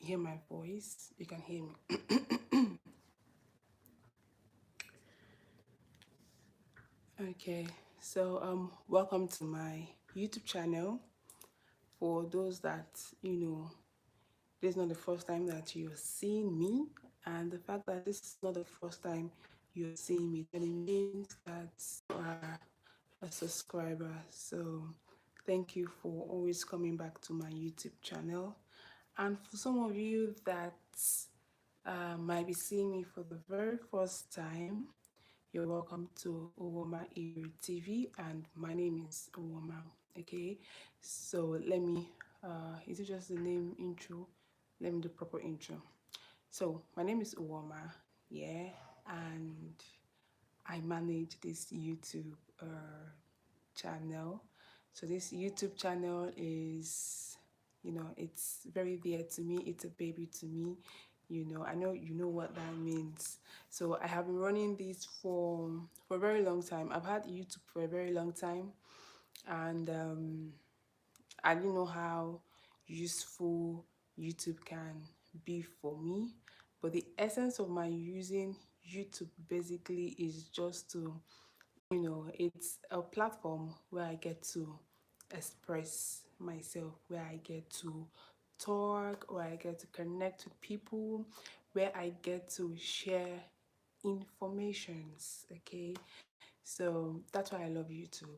hear my voice, you can hear me. Okay, so welcome to my YouTube channel. For those that this is not the first time that you're seeing me, and the fact that this is not the first time you're seeing me, then it means that you are a subscriber. So thank you for always coming back to my YouTube channel. And for some of you that might be seeing me for the very first time, you're welcome to Uwaoma Iro TV, and my name is Uwaoma. Okay, so let me, is it just the name intro? Let me do proper intro. So my name is Uwaoma, yeah, and I manage this YouTube channel. So this YouTube channel is, it's very dear to me. It's a baby to me. I know you know what that means. So I have been running this for a very long time. I've had YouTube for a very long time, and I didn't know how useful YouTube can be for me. But the essence of my using YouTube basically is just to, it's a platform where I get to express myself, where I get to talk, where I get to connect with people, where I get to share informations. Okay, so that's why I love YouTube.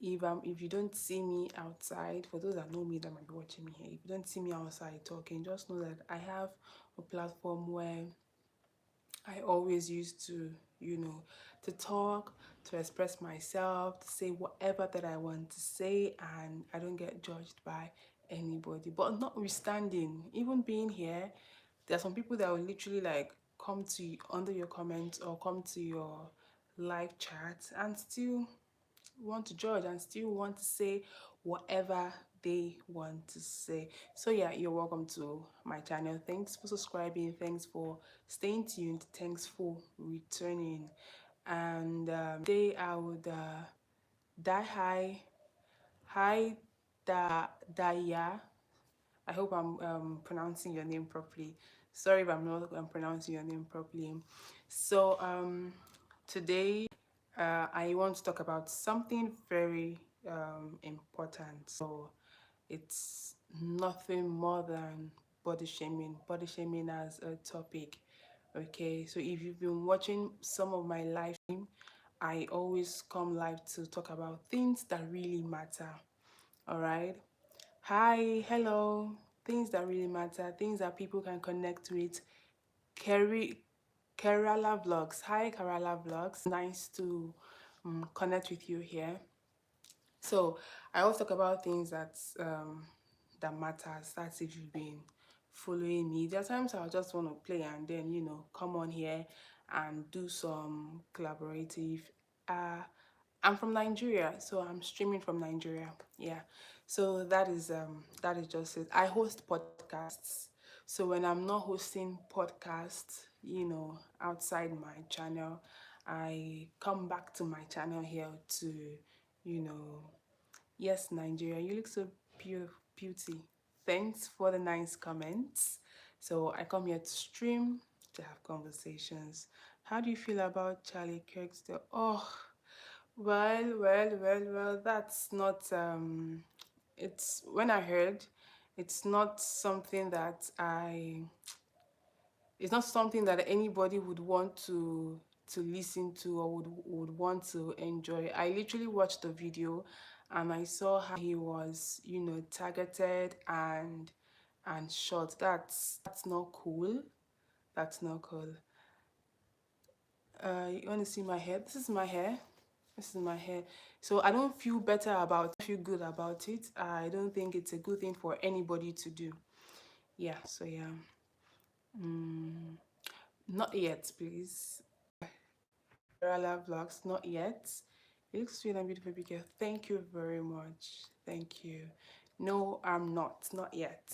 If you don't see me outside, for those that know me that might be watching me here, if you don't see me outside talking, just know that I have a platform where I always used to, to talk, to express myself, to say whatever that I want to say, and I don't get judged by anybody. But notwithstanding, even being here, there are some people that will literally like come to you under your comments or come to your live chat and still want to judge and still want to say whatever they want to say. So yeah, you're welcome to my channel. Thanks for subscribing, thanks for staying tuned, thanks for returning. And today I would die hi Daya. I hope I'm pronouncing your name properly. Sorry if I'm not pronouncing your name properly. So today I want to talk about something very important. So it's nothing more than body shaming as a topic. Okay, so if you've been watching some of my live stream, I always come live to talk about things that really matter. All right. Hi, hello. Things that really matter, things that people can connect with. Kerry, Kerala Vlogs. Hi, Kerala Vlogs. Nice to connect with you here. So I always talk about things that matters. That's if you've been following me. There are times I just want to play and then come on here and do some collaborative. Uh, I'm from Nigeria, so I'm streaming from Nigeria. Yeah, so that is just it. I host podcasts. So when I'm not hosting podcasts, outside my channel, I come back to my channel here to, you know, yes, Nigeria, you look so beauty. Thanks for the nice comments. So I come here to stream, to have conversations. How do you feel about Charlie Kirk's? Oh, well, that's not it's when I heard, it's not something that it's not something that anybody would want to listen to or would want to enjoy. I literally watched the video and I saw how he was, targeted and shot. That's not cool. That's not cool. You want to see my hair? This is my hair. This is my hair. So I don't feel feel good about it. I don't think it's a good thing for anybody to do. Yeah, so yeah. Not yet, please. Kerala Vlogs, not yet. It looks sweet and beautiful, big girl. Thank you very much. Thank you. No, I'm not yet.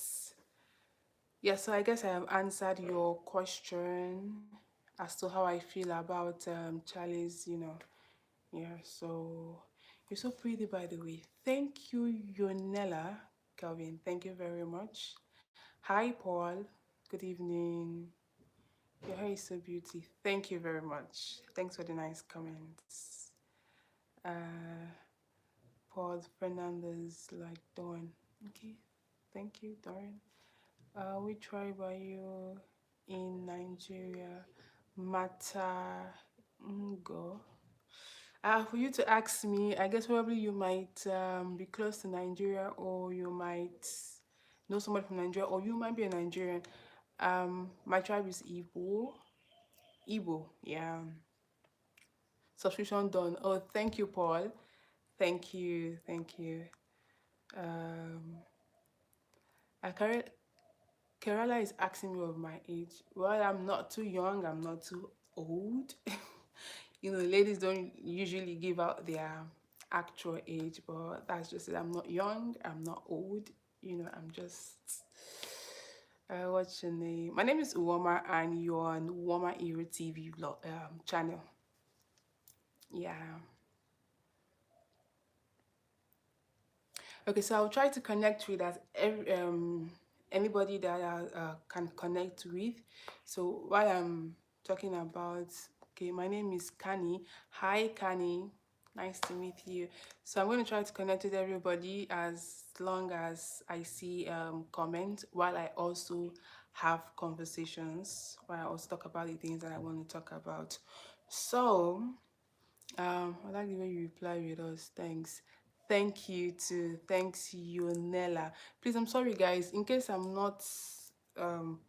Yeah, so I guess I have answered your question as to how I feel about Charlie's, yeah, so you're so pretty, by the way. Thank you, Yonella Calvin. Thank you very much. Hi, Paul. Good evening. Your hair is so beauty. Thank you very much. Thanks for the nice comments. Uh, Paul Fernandez, like Dawn. Okay, thank you, Dawn. Which tribe are you in Nigeria? Mata Ngo. For you to ask me, I guess probably you might be close to Nigeria, or you might know somebody from Nigeria, or you might be a Nigerian. My tribe is Igbo. Igbo, yeah. Subscription done. Oh, thank you, Paul. Thank you, thank you. Um, Kerala is asking me of my age. Well, I'm not too young. I'm not too old. Ladies don't usually give out their actual age, but that's just it. I'm not young. I'm not old. I'm just. What's your name? My name is Uwaoma, and you're on Uwaoma Iro TV channel. Yeah. Okay, so I'll try to connect with anybody that I can connect with. So while I'm talking about, okay, my name is Kani. Hi, Kani. Nice to meet you. So I'm going to try to connect with everybody as long as I see comments, while I also have conversations, while I also talk about the things that I want to talk about. So I like the way you reply with us. Thanks. Thank you to thanks you, Nella. Please, I'm sorry guys. In case I'm not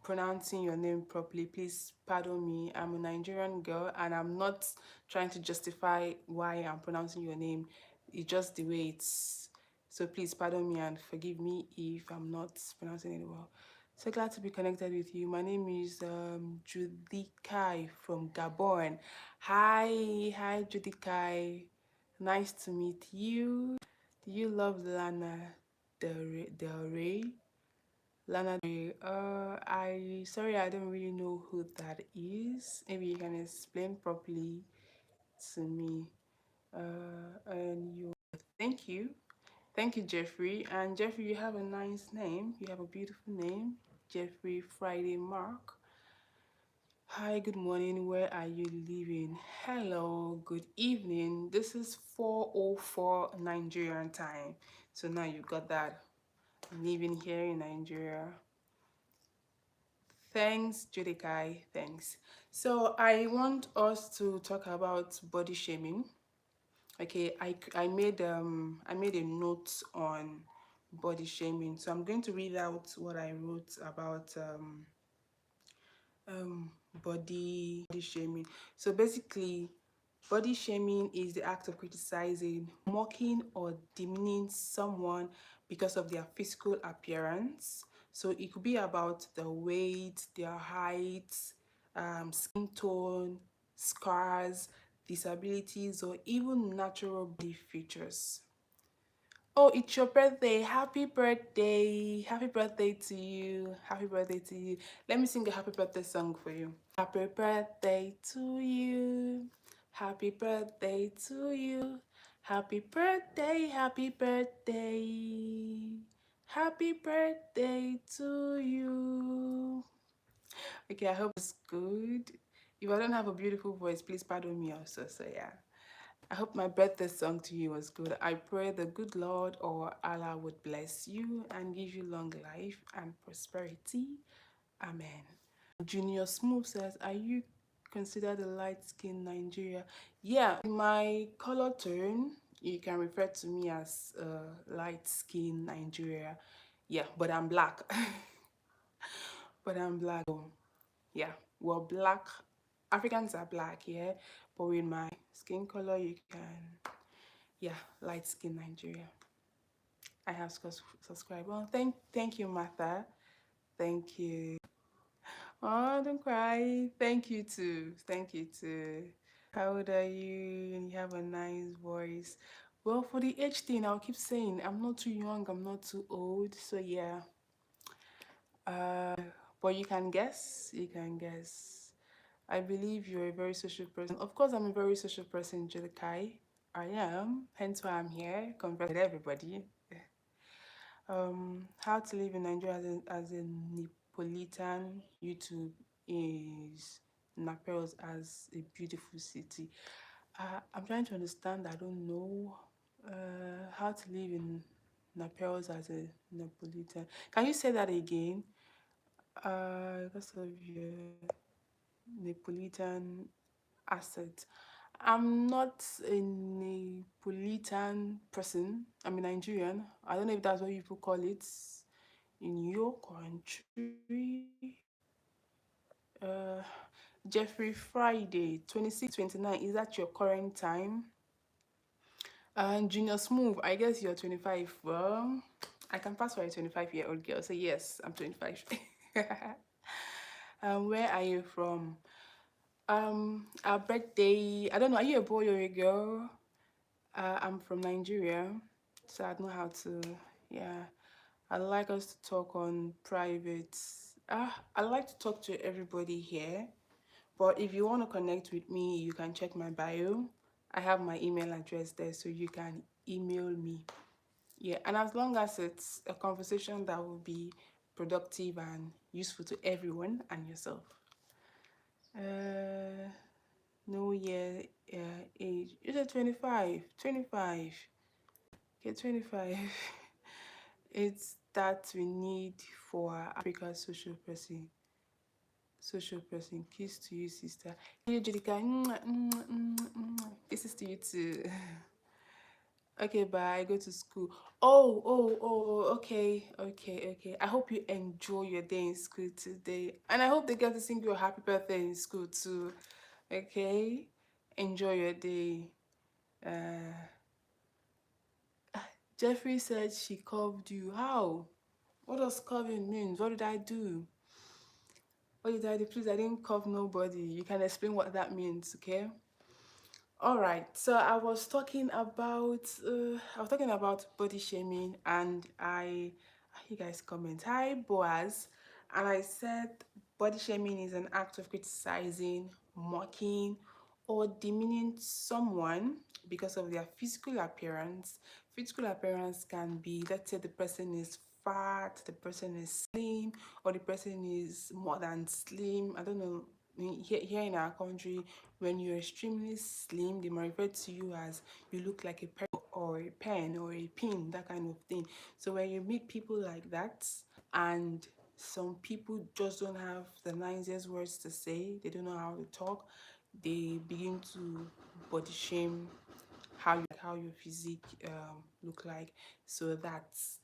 pronouncing your name properly, please pardon me. I'm a Nigerian girl, and I'm not trying to justify why I'm pronouncing your name. It's just the way it's. So please pardon me and forgive me if I'm not pronouncing it well. So glad to be connected with you. My name is Judikai from Gabon. Hi Judikai. Nice to meet you. Do you love Lana Del Rey? Lana Del Rey. I don't really know who that is. Maybe you can explain properly to me. And you. Thank you. Thank you, Jeffrey. And Jeffrey, you have a nice name. You have a beautiful name, Jeffrey Friday Mark. Hi, good morning. Where are you living? Hello, good evening. This is 4:04 Nigerian time. So now you got that. I'm living here in Nigeria. Thanks, Judikai. Thanks. So I want us to talk about body shaming. Okay, I made a note on body shaming. So I'm going to read out what I wrote about body shaming. So basically, body shaming is the act of criticizing, mocking, or demeaning someone because of their physical appearance. So it could be about the weight, their height, skin tone, scars, disabilities, or even natural body features. Oh, it's your birthday. Happy birthday. Happy birthday to you. Happy birthday to you. Let me sing a happy birthday song for you. Happy birthday to you. Happy birthday to you. Happy birthday, happy birthday. Happy birthday to you. Okay, I hope it's good. If I don't have a beautiful voice, please pardon me also. So yeah. I hope my birthday song to you was good. I pray the good Lord or Allah would bless you and give you long life and prosperity. Amen. Junior Smooth says, are you considered a light-skinned Nigeria? Yeah, my color tone, you can refer to me as light-skinned Nigeria. Yeah, but I'm black. But I'm black. Yeah, well, black. Africans are black, yeah. But with my skin color, you can, yeah, light skin Nigeria. I have subscribed. Well, thank you, Martha. Thank you. Oh, don't cry. Thank you too. Thank you too. How old are you? And you have a nice voice. Well, for the age thing, I'll keep saying I'm not too young. I'm not too old. So yeah. But you can guess. You can guess. I believe you're a very social person. Of course, I'm a very social person, Judikai. I am. Hence why I'm here, conversing with everybody. How to live in Nigeria as a Neapolitan YouTube is Naples as a beautiful city. I'm trying to understand. I don't know how to live in Naples as a Neapolitan. Can you say that again? Because of your Neapolitan accent. I'm not a Neapolitan person. I'm a Nigerian. I don't know if that's what people call it in your country. Uh, Jeffrey Friday, 26, 29. Is that your current time? And Junior Smooth, I guess you're 25. Well, I can pass for a 25-year-old girl. So yes, I'm 25. Where are you from? Our birthday. I don't know. Are you a boy or a girl? I'm from Nigeria, so I know how to. Yeah, I like us to talk on private. I like to talk to everybody here, but if you want to connect with me, you can check my bio. I have my email address there, so you can email me. Yeah, and as long as it's a conversation that will be productive and useful to everyone and yourself. Uh, no year, age. You said 25. 25. Okay, 25. It's that we need for Africa's social person. Kiss to you, sister. Hey, Jessica. Kisses to you too. Okay, bye. I go to school. Okay. I hope you enjoy your day in school today. And I hope they get to sing you a happy birthday in school too. Okay? Enjoy your day. Uh, Jeffrey said she curved you. How? What does curving mean? What did I do? What did I do? Please, I didn't curve nobody. You can explain what that means, okay? All right. So I was talking about body shaming, and you guys comment. Hi, Boaz, and I said body shaming is an act of criticizing, mocking, or demeaning someone because of their physical appearance. Physical appearance can be, let's say, the person is fat, the person is slim, or the person is more than slim. I don't know. Here in our country, when you're extremely slim, they might refer to you as you look like a pen or a pen or a pin, that kind of thing. So when you meet people like that, and some people just don't have the nicest words to say, they don't know how to talk, they begin to body shame how your physique look like. So that's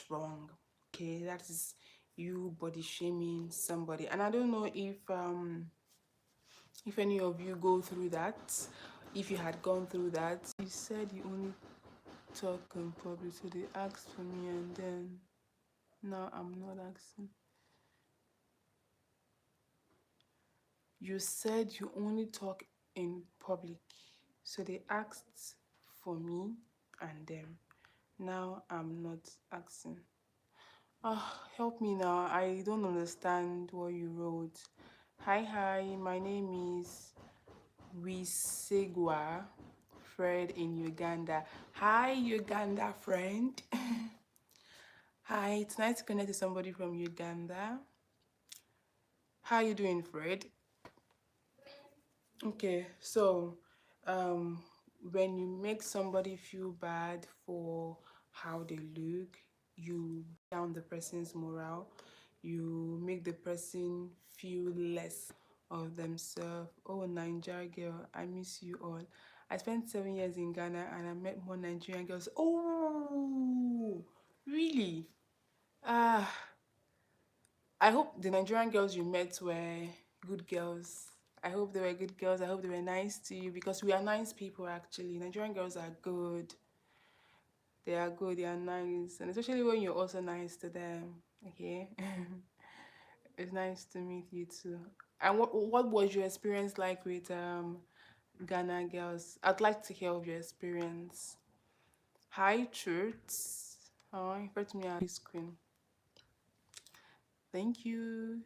wrong. Okay, that is you body shaming somebody. And I don't know if any of you go through that, if you had gone through that. You said you only talk in public, so they asked for me, and then now I'm not asking. You said you only talk in public, so they asked for me and them. Now I'm not asking. Help me now. I don't understand what you wrote. Hi, my name is Wisegwa Fred in Uganda. Hi, Uganda friend. Hi, it's nice to connect to somebody from Uganda. How you doing, Fred? Okay, so um, when you make somebody feel bad for how they look, you down the person's morale, you make the person feel less of themselves. Oh, Nigeria girl, I miss you all. I spent 7 years in Ghana and I met more Nigerian girls. Oh, really? Ah, I hope the Nigerian girls you met were good girls. I hope they were good girls. I hope they were nice to you, because we are nice people actually. Nigerian girls are good. They are good, they are nice. And especially when you're also nice to them. Okay? It's nice to meet you too. And what was your experience like with Ghana girls? I'd like to hear of your experience. Hi, Truth. Oh, you refer to me as Queen. Thank you.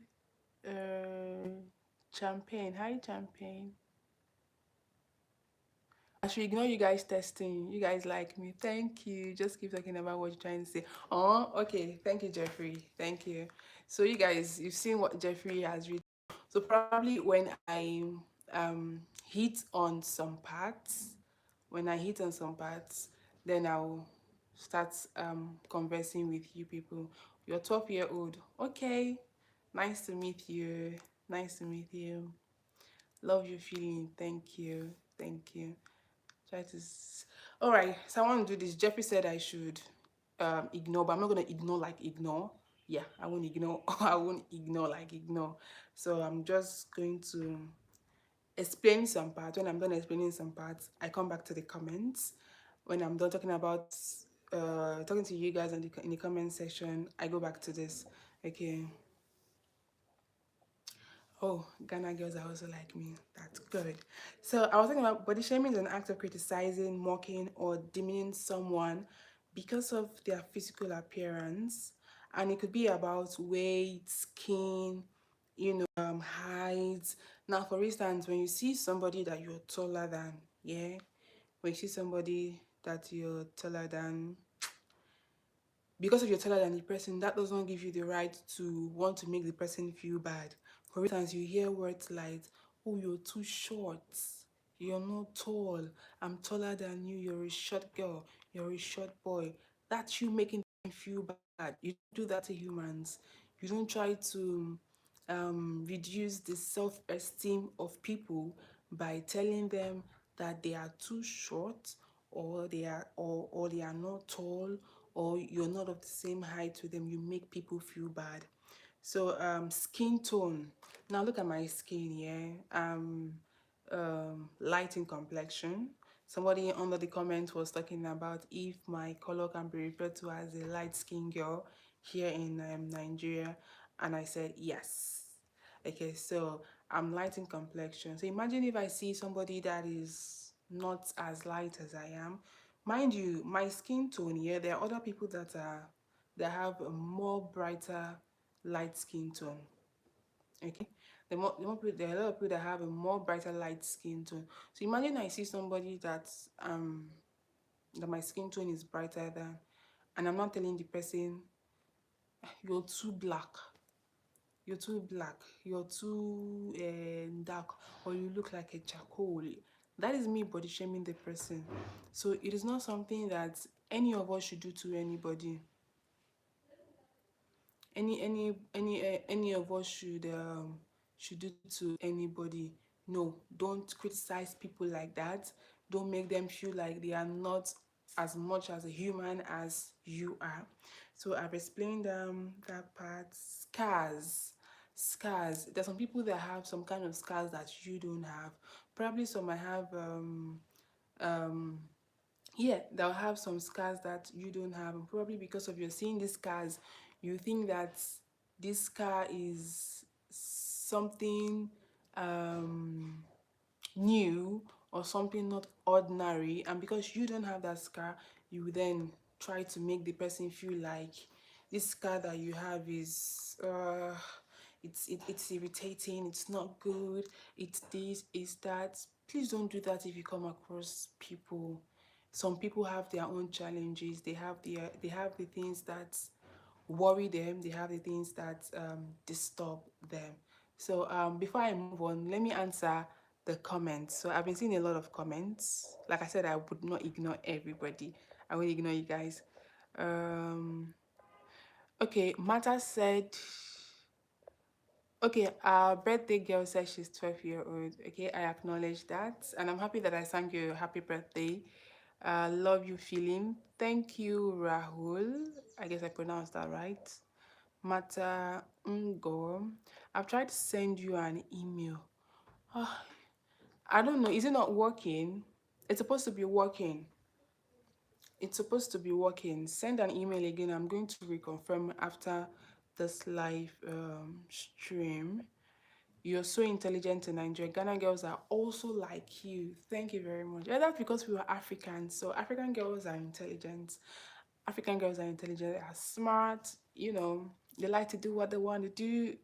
Champagne. Hi, Champagne. should ignore you guys testing. You guys like me. Thank you. Just keep talking about what you're trying to say. Oh, okay. Thank you, Jeffrey. Thank you. So you guys, you've seen what Jeffrey has written. So probably when I hit on some parts, then I'll start conversing with you people. You're 12-year-old. Okay. Nice to meet you. Nice to meet you. Love your feeling. Thank you. Thank you. Try to. All right. So I want to do this. Jeffrey said I should ignore, but I'm not gonna ignore like ignore. Yeah, I won't ignore. I won't ignore like ignore. So I'm just going to explain some parts. When I'm done explaining some parts, I come back to the comments. When I'm done talking about talking to you guys in the comment section, I go back to this. Okay. Oh, Ghana girls are also like me. That's good. So I was talking about body shaming is an act of criticizing, mocking, or demeaning someone because of their physical appearance. And it could be about weight, skin, height. Now, for instance, when you see somebody that you're taller than, yeah, when you see somebody that you're taller than, because of you're taller than the person, that does not give you the right to want to make the person feel bad. For instance, you hear words like, oh, you're too short, you're not tall, I'm taller than you, you're a short girl, you're a short boy. That's you making them feel bad. You do that to humans. You don't try to reduce the self-esteem of people by telling them that they are too short, or they are not tall, or you're not of the same height with them. You make people feel bad. So skin tone. Now look at my skin. Yeah, light in complexion. Somebody under the comment was talking about if my color can be referred to as a light skin girl here in Nigeria, and I said yes. Okay, so I'm light in complexion. So imagine if I see somebody that is not as light as I am. Mind you, my skin tone, yeah, there are other people that have a more brighter light skin tone. Okay, there are a lot of people that have a more brighter light skin tone. So imagine I see somebody that my skin tone is brighter than, and I'm not telling the person you're too black, you're too dark, or you look like a charcoal. That is me body shaming the person. So it is not something that any of us should do to anybody. Any of us should do to anybody. No, don't criticize people like that. Don't make them feel like they are not as much as a human as you are. So I've explained that part. Scars, there's some people that have some kind of scars that you don't have. Probably some might have um yeah, they'll have some scars that you don't have, and probably because of you're seeing these scars, you think that this scar is something um new or something not ordinary, and because you don't have that scar, you then try to make the person feel like this scar that you have is it's irritating, it's not good, it's this, it's that. Please don't do that if you come across people. Some people have their own challenges. They have the things that worry them. They have the things that disturb them. So before I move on, let me answer the comments. So I've been seeing a lot of comments. Like I said, I would not ignore everybody. I will ignore you guys. Okay, Mata said, okay, our birthday girl says she's 12-year-old. Okay, I acknowledge that. And I'm happy that I sang you a happy birthday. Love you feeling. Thank you, Rahul. I guess I pronounced that right. Mata Ngo. I've tried to send you an email. I don't know. Is it not working? It's supposed to be working. It's supposed to be working. Send an email again. I'm going to reconfirm after this live stream. You're so intelligent in Nigeria. Ghana girls are also like you. Thank you very much. Yeah, that's because we were Africans. So African girls are intelligent. African girls are intelligent. They are smart. They like to do what they want to do.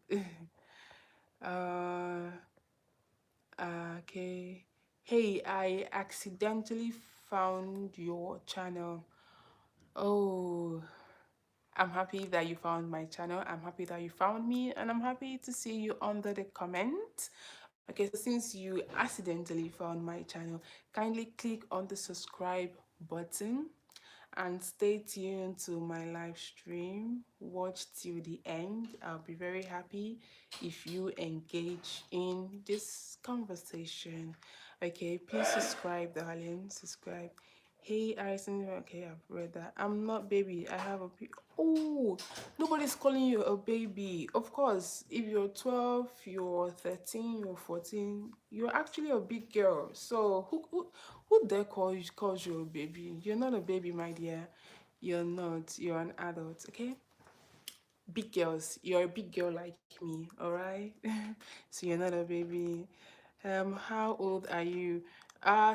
uh, okay. Hey, I accidentally found your channel. Oh, I'm happy that you found my channel. I'm happy that you found me, and I'm happy to see you under the comment. Okay, so since you accidentally found my channel, kindly click on the subscribe button and stay tuned to my live stream. Watch till the end. I'll be very happy if you engage in this conversation. Okay, please subscribe, darling. Subscribe. Hey, Arison. Okay, I've read that. I'm not baby. I have a oh, nobody's calling you a baby. Of course, if you're 12, you're 13, you're 14, you're actually a big girl. So who dare calls you a baby? You're not a baby, my dear. You're not. You're an adult, okay? Big girls, you're a big girl like me, all right? So you're not a baby. How old are you?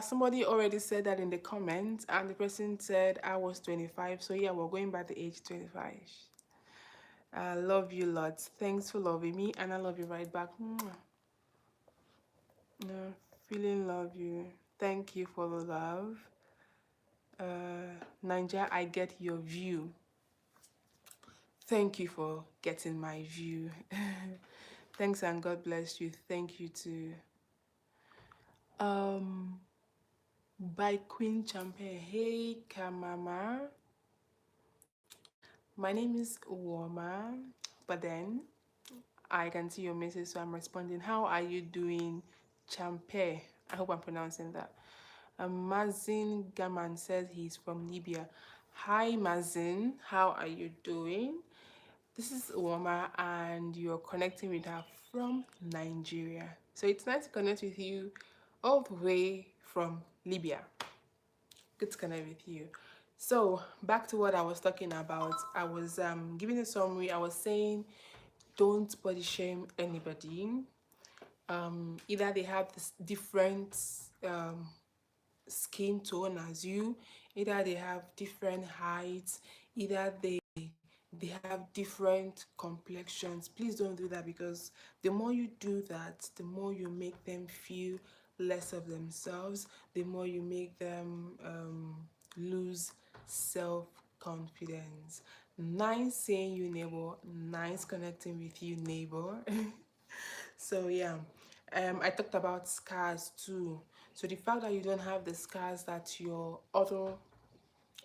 Somebody already said that in the comments, and the person said I was 25. So yeah, we're going by the age 25. I love you lots. Thanks for loving me, and I love you right back. Mwah. Feeling love you. Thank you for the love. Ninja, I get your view. Thank you for getting my view. Thanks and God bless you. Thank you too. Um, by Queen Champion. Hey, Kamama. My name is Uwaoma, but then I can see your message, so I'm responding. How are you doing, Champe? I hope I'm pronouncing that. Mazin Gaman says he's from Libya. Hi, Mazin. How are you doing? This is Uwama, and you're connecting with her from Nigeria. So it's nice to connect with you all the way from Libya. Good to connect with you. So back to what I was talking about. I was giving a summary. I was saying don't body shame anybody. Either they have this different um, skin tone as you, either they have different heights, either they have different complexions. Please don't do that, because the more you do that, the more you make them feel less of themselves, the more you make them lose self-confidence. Nice seeing you, neighbor. Nice connecting with you, neighbor. So yeah, I talked about scars too. So the fact that you don't have the scars that your other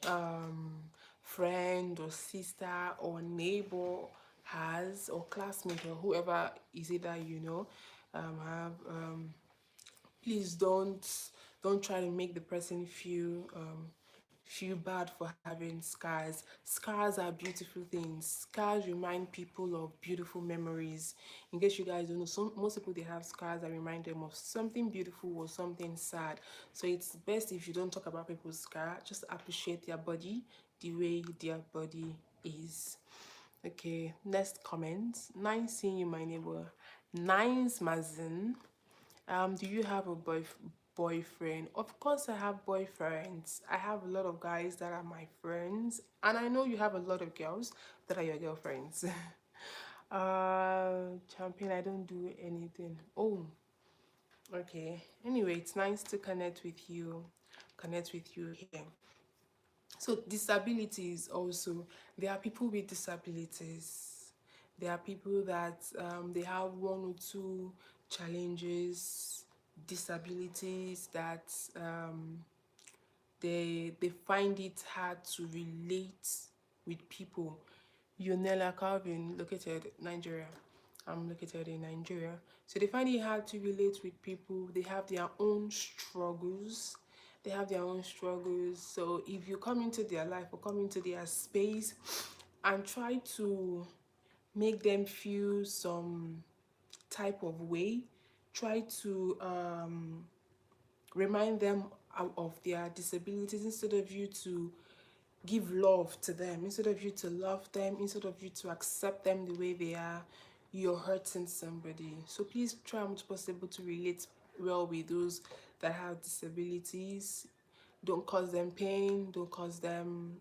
um, friend or sister or neighbor has, or classmate or whoever is it that you know have, please don't try to make the person feel bad for having scars. Scars are beautiful things. Scars remind people of beautiful memories. In case you guys don't know, most people, they have scars that remind them of something beautiful or something sad. So it's best if you don't talk about people's scar. Just appreciate their body the way their body is. Okay, next comment. Nice seeing you, my neighbor. Nice, Mazin. Do you have a boyfriend? Of course, I have boyfriends. I have a lot of guys that are my friends, and I know you have a lot of girls that are your girlfriends. Champion, I don't do anything. Oh, okay. Anyway, it's nice to connect with you. Connect with you here. So disabilities also, there are people with disabilities. There are people that they have one or two challenges, disabilities that they find it hard to relate with people. Yonela Calvin, located Nigeria. I'm located in Nigeria. So they find it hard to relate with people. They have their own struggles. They have their own struggles. So if you come into their life or come into their space and try to make them feel some type of way, try to remind them of their disabilities, instead of you to give love to them, instead of you to love them, instead of you to accept them the way they are, you're hurting somebody. So please try as much possible to relate well with those that have disabilities. Don't cause them pain, don't cause them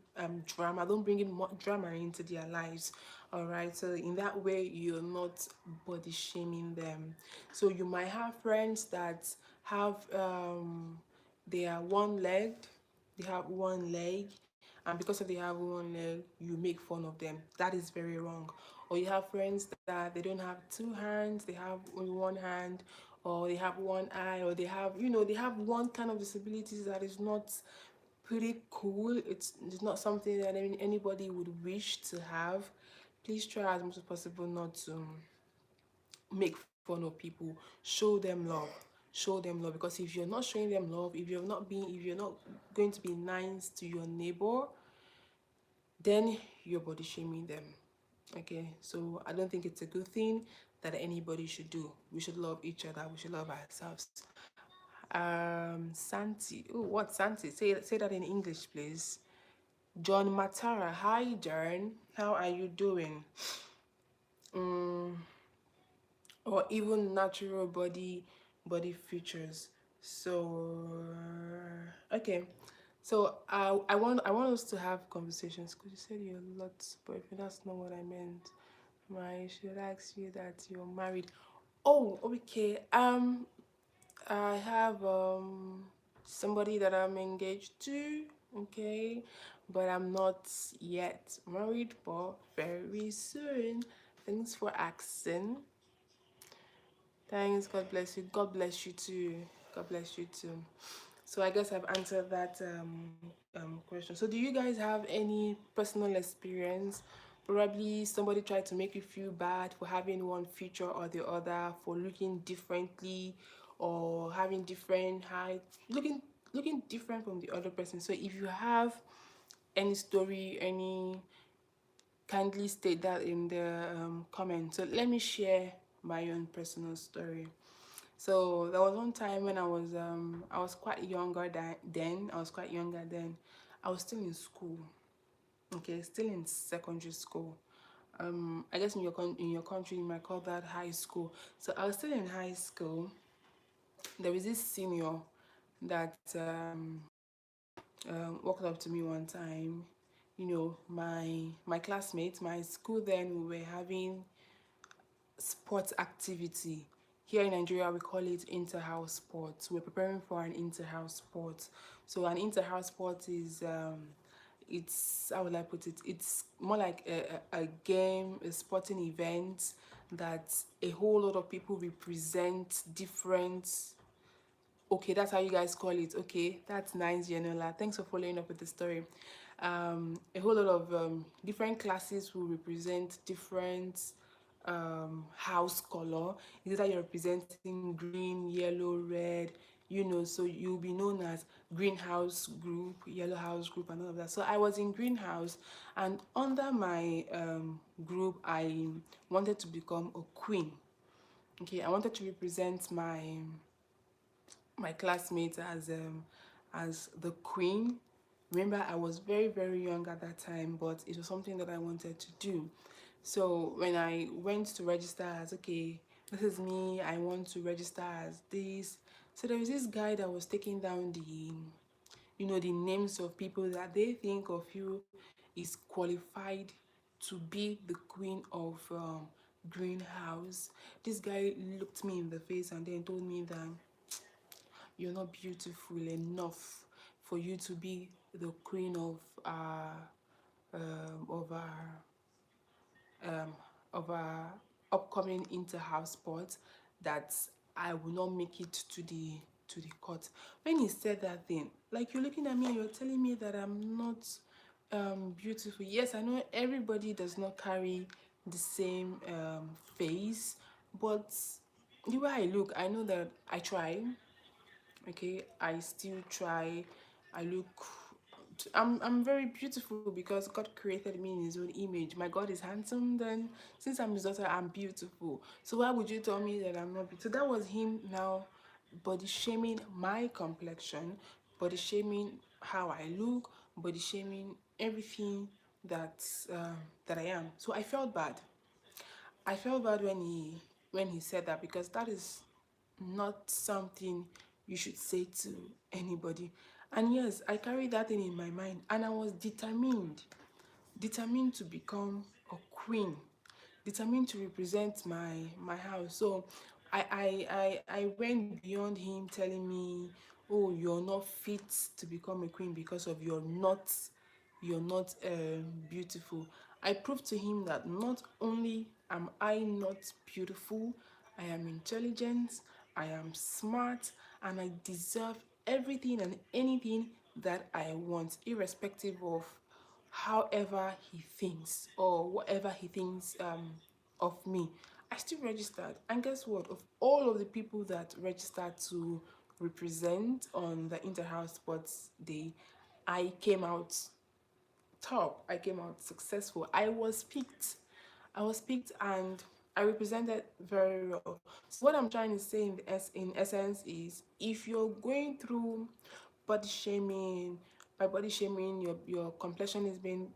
drama, don't bring in more drama into their lives. All right, so in that way you're not body shaming them. So you might have friends that have they are one legged, they have one leg, and because of they have one leg you make fun of them. That is very wrong. Or you have friends that they don't have two hands, they have only one hand, or they have one eye, or they have, you know, they have one kind of disabilities that is not pretty cool. It's not something that anybody would wish to have. Please try as much as possible not to make fun of people. Show them love. Show them love, because if you're not showing them love, if you're not going to be nice to your neighbor, then you're body shaming them. Okay, so I don't think it's a good thing that anybody should do. We should love each other, we should love ourselves. Santi, oh, what Santi? Say that in English, please. John Matara, hi John, how are you doing? Or even natural body features. So okay, so I want us to have conversations, because you said you're a lot boyfriend. That's not what I meant. I should ask you that you're married. Oh, okay. I have somebody that I'm engaged to, okay, but I'm not yet married, but very soon. Thanks for asking. Thanks. God bless you. God bless you too. God bless you too. So I guess I've answered that question. So do you guys have any personal experience? Probably somebody tried to make you feel bad for having one feature or the other, for looking differently, or having different height, looking different from the other person. So if you have any story, any, kindly state that in the comment. So let me share my own personal story. So there was one time when I was quite younger then. I was quite younger then. I was still in school. Okay, still in secondary school. I guess in your country you might call that high school. So I was still in high school. There was this senior that walked up to me one time. You know, my classmates, my school then, we were having sports activity. Here in Nigeria, we call it inter-house sports. We're preparing for an inter-house sport. So an inter-house sport is, it's, how will I put it? It's more like a game, a sporting event that a whole lot of people represent different. Okay, that's how you guys call it. Okay, that's nice, Yanola. Thanks for following up with the story. A whole lot of different classes will represent different house color. Is either you're representing green, yellow, red, you know, so you'll be known as greenhouse group, yellow house group, and all of that. So I was in greenhouse, and under my group, I wanted to become a queen. Okay, I wanted to represent my classmates as the queen. Remember, I was very young at that time, but it was something that I wanted to do. So when I went to register as, okay, this is me, I want to register as this. So there was this guy that was taking down the, you know, the names of people that they think of you is qualified to be the queen of greenhouse. This guy looked me in the face and then told me that you're not beautiful enough for you to be the queen of our um, of our upcoming inter-house sport, that I will not make it to the court. When he said that thing, like, you're looking at me and you're telling me that I'm not beautiful. Yes, I know everybody does not carry the same face, but the way I look, I know that I try. Okay, I still try. I look, I'm very beautiful because God created me in his own image. My God is handsome, then since I'm his daughter, I'm beautiful. So why would you tell me that I'm not beautiful? So that was him now body shaming my complexion, body shaming how I look, body shaming everything that that I am. So I felt bad when he said that, because that is not something you should say to anybody. And yes, I carried that thing in my mind, and I was determined to become a queen, determined to represent my house. So I went beyond him telling me, oh, you're not fit to become a queen because of you're not beautiful. I proved to him that not only am I not beautiful, I am intelligent, I am smart, and I deserve everything and anything that I want, irrespective of however he thinks or whatever he thinks of me. I still registered, and guess what? Of all of the people that registered to represent on the inter-house sports day, I came out top. I came out successful. I was picked, and I represented very well. So what I'm trying to say in essence is, if you're going through body shaming, by body shaming, your complexion is being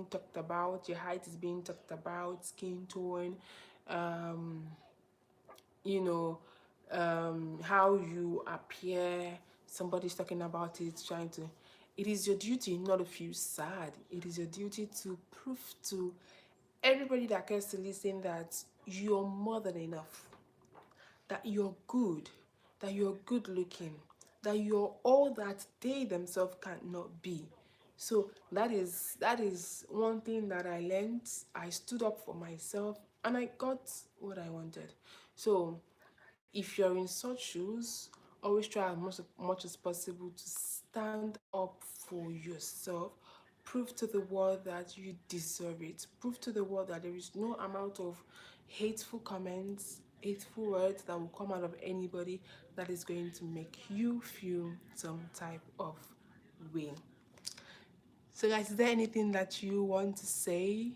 talked about, your height is being talked about, skin tone, um, you know, how you appear. Somebody's talking about it, trying to. It is your duty not to feel sad. It is your duty to prove to everybody that cares to listen that you're more than enough, that you're good, that you're good looking, that you're all that they themselves cannot be. So that is one thing that I learned. I stood up for myself, and I got what I wanted. So if you're in such shoes, always try as much as possible to stand up for yourself. Prove to the world that you deserve it. Prove to the world that there is no amount of hateful comments, hateful words that will come out of anybody that is going to make you feel some type of way. So, guys, is there anything that you want to say?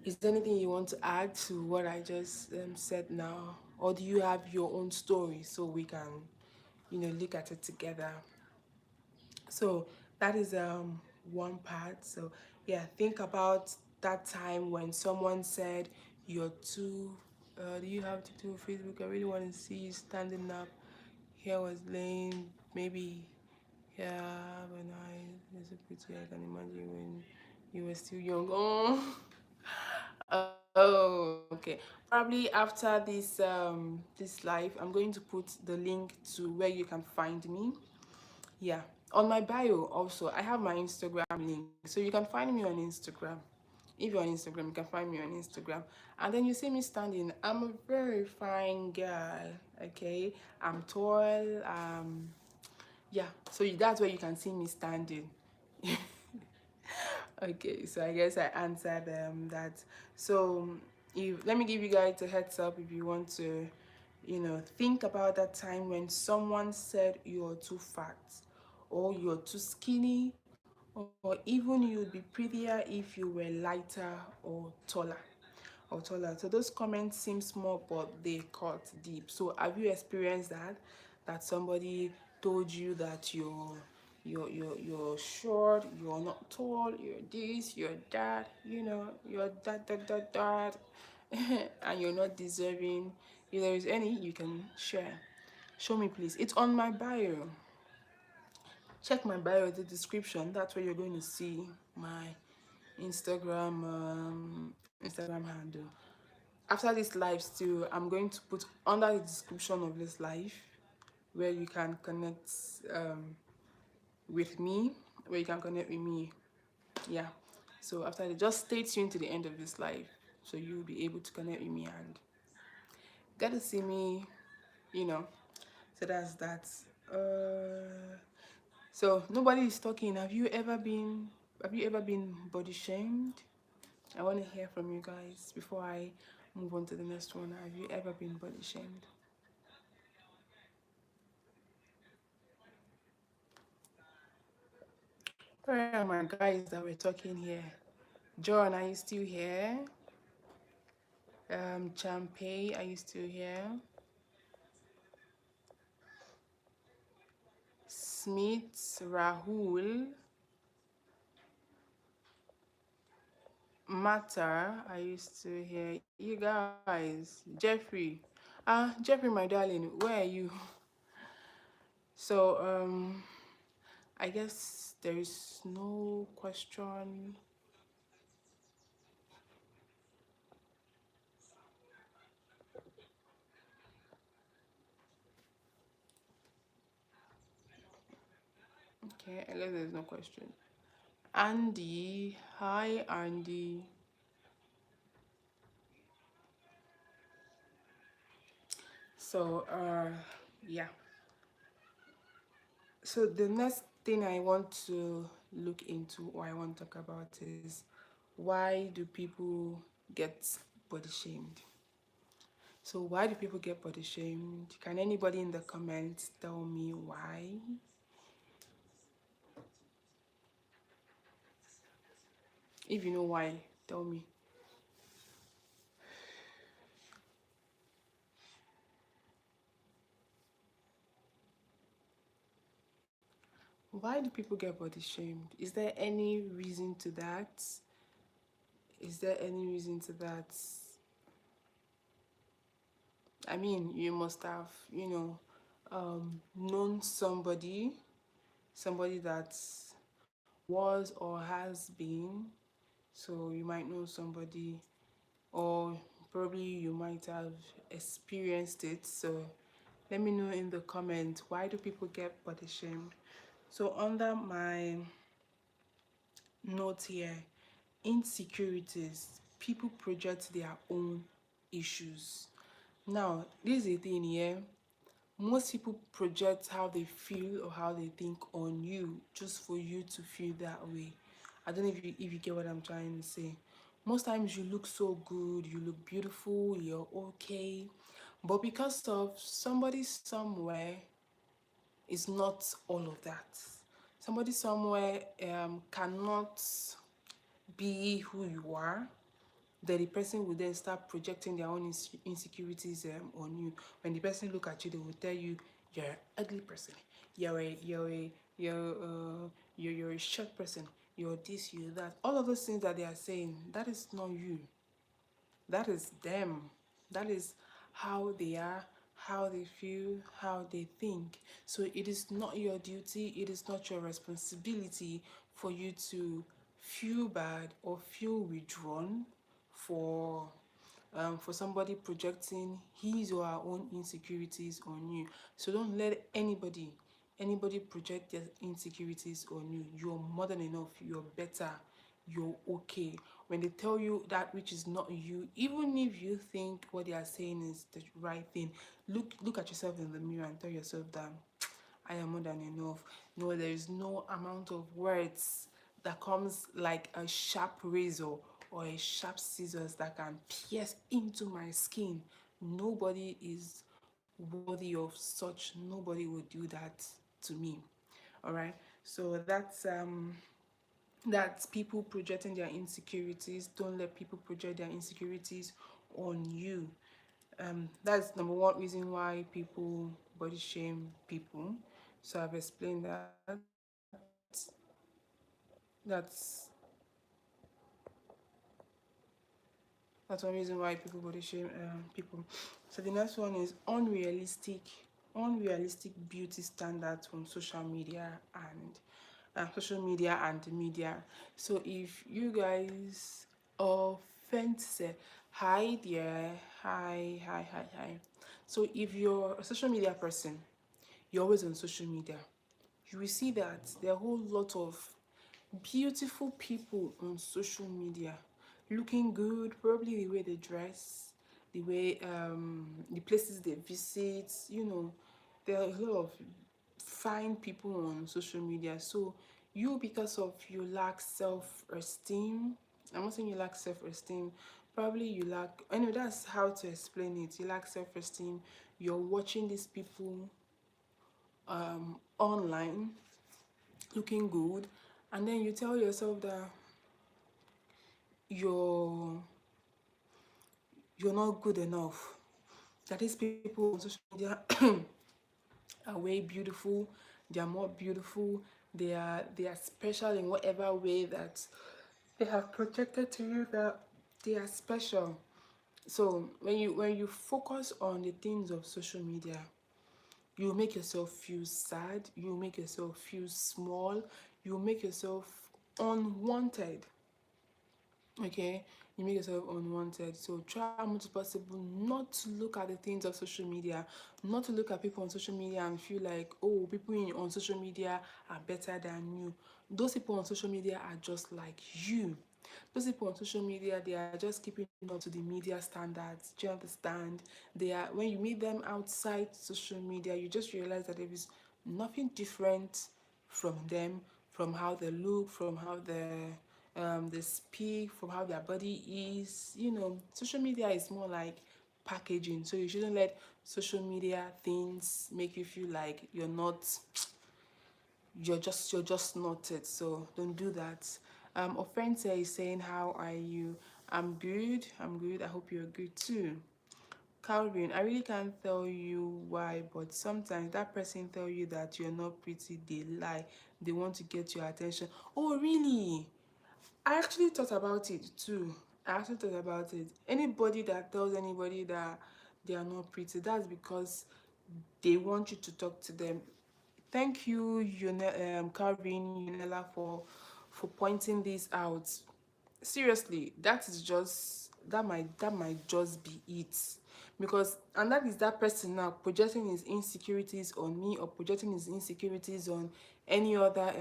Is there anything you want to add to what I just said now? Or do you have your own story so we can, look at it together? So that is one part. So yeah, think about that time when someone said you're too do you have to do Facebook? I really want to see you standing up. Hair was laying, maybe, yeah, when I was a pretty, I can imagine when you were still young. Oh, oh, okay. Probably after this live, I'm going to put the link to where you can find me. Yeah. On my bio also, I have my Instagram link. So you can find me on Instagram. If you're on Instagram, you can find me on Instagram. And then you see me standing. I'm a very fine girl. Okay. I'm tall. Yeah. So that's where you can see me standing. Okay, so I guess I answered that. So if let me give you guys a heads up if you want to, think about that time when someone said you're too fat, or you're too skinny, or even you'd be prettier if you were lighter or taller. So those comments seem small, but they cut deep. So have you experienced that? That somebody told you that you're short, you're not tall, you're this, you're that, you're that, and you're not deserving. If there is any, you can share. Show me, please. It's on my bio. Check my bio, the description. That's where you're going to see my Instagram handle. After this live still, I'm going to put under the description of this live where you can connect with me, where you can connect with me. Yeah. So after that, just stay tuned to the end of this live so you'll be able to connect with me and get to see me, you know. So that's that. So nobody is talking. Have you ever been body shamed? I want to hear from you guys before I move on to the next one. Have you ever been body shamed? Where are my guys that were talking here? John, are you still here? Champay, are you still here? Smith, Rahul, Mata, are you still here? You guys, Jeffrey. Jeffrey, my darling, where are you? So I guess there is no question. Okay, I guess there's no question. Andy, hi Andy. So yeah. So the next thing I want to look into or I want to talk about is why do people get body shamed? So why do people get body shamed? Can anybody in the comments tell me why? If you know why, tell me. Why do people get body shamed? Is there any reason to that? Is there any reason to that? I mean, you must have, known somebody that was or has been. So you might know somebody, or probably you might have experienced it. So let me know in the comments, why do people get body shamed? So under my note here, insecurities, people project their own issues. Now this is the thing here, most people project how they feel or how they think on you just for you to feel that way. I don't know if you get what I'm trying to say. Most times you look so good, you look beautiful, you're okay, but because of somebody somewhere is not all of that. Somebody somewhere cannot be who you are, that the person will then start projecting their own insecurities on you. When the person look at you, they will tell you you're an ugly person, you're a short person, you're this, you're that. All of those things that they are saying, that is not you. That is them. That is how they are, how they feel, how they think. So it is not your duty, it is not your responsibility for you to feel bad or feel withdrawn for somebody projecting his or her own insecurities on you. So don't let anybody project their insecurities on you. You're more than enough, you're better, you're okay. When they tell you that which is not you, even if you think what they are saying is the right thing, look at yourself in the mirror and tell yourself that I am more than enough. No, there is no amount of words that comes like a sharp razor or a sharp scissors that can pierce into my skin. Nobody is worthy of such. Nobody would do that to me. All right. So that's people projecting their insecurities. Don't let people project their insecurities on you. That's number one reason why people body shame people. So I've explained that. That's that's one reason why people body shame people. So the next one is unrealistic beauty standards on social media and media. So if you guys offensive, hi there, hi. So if you're a social media person, you're always on social media, you will see that there are a whole lot of beautiful people on social media, looking good, probably the way they dress, the way the places they visit, there are a lot of fine people on social media. So you, because of you lack self-esteem, I'm not saying you lack self-esteem, probably you lack, anyway, that's how to explain it. You lack self-esteem, you're watching these people online looking good, and then you tell yourself that you're you're not good enough, that these people on social media are way beautiful, they are more beautiful, they are special in whatever way that they have projected to you that they are special. So when you focus on the things of social media, You make yourself feel sad, you make yourself feel small, you make yourself unwanted. Okay, you make yourself unwanted. So try as much as possible not to look at the things of social media, not to look at people on social media and feel like, oh, people on social media are better than you. Those people on social media are just like you. Those people on social media, they are just keeping up to the media standards. Do you understand? They are, when you meet them outside social media, you just realize that there is nothing different from them, from how they look, from how they speak, from how their body is. You know, social media is more like packaging. So you shouldn't let social media things make you feel like you're just not it. So don't do that. A friend here is saying, how are you? I'm good. I'm good. I hope you're good too. Calvin, I really can't tell you why, but sometimes that person tell you that you're not pretty, they lie. They want to get your attention. Oh, really? I actually thought about it too. I actually thought about it. Anybody that tells anybody that they are not pretty, that's because they want you to talk to them. Thank you, Calvin, Yunela, for pointing this out. Seriously, that might just be it. Because, and that is that person now projecting his insecurities on me, or projecting his insecurities on any other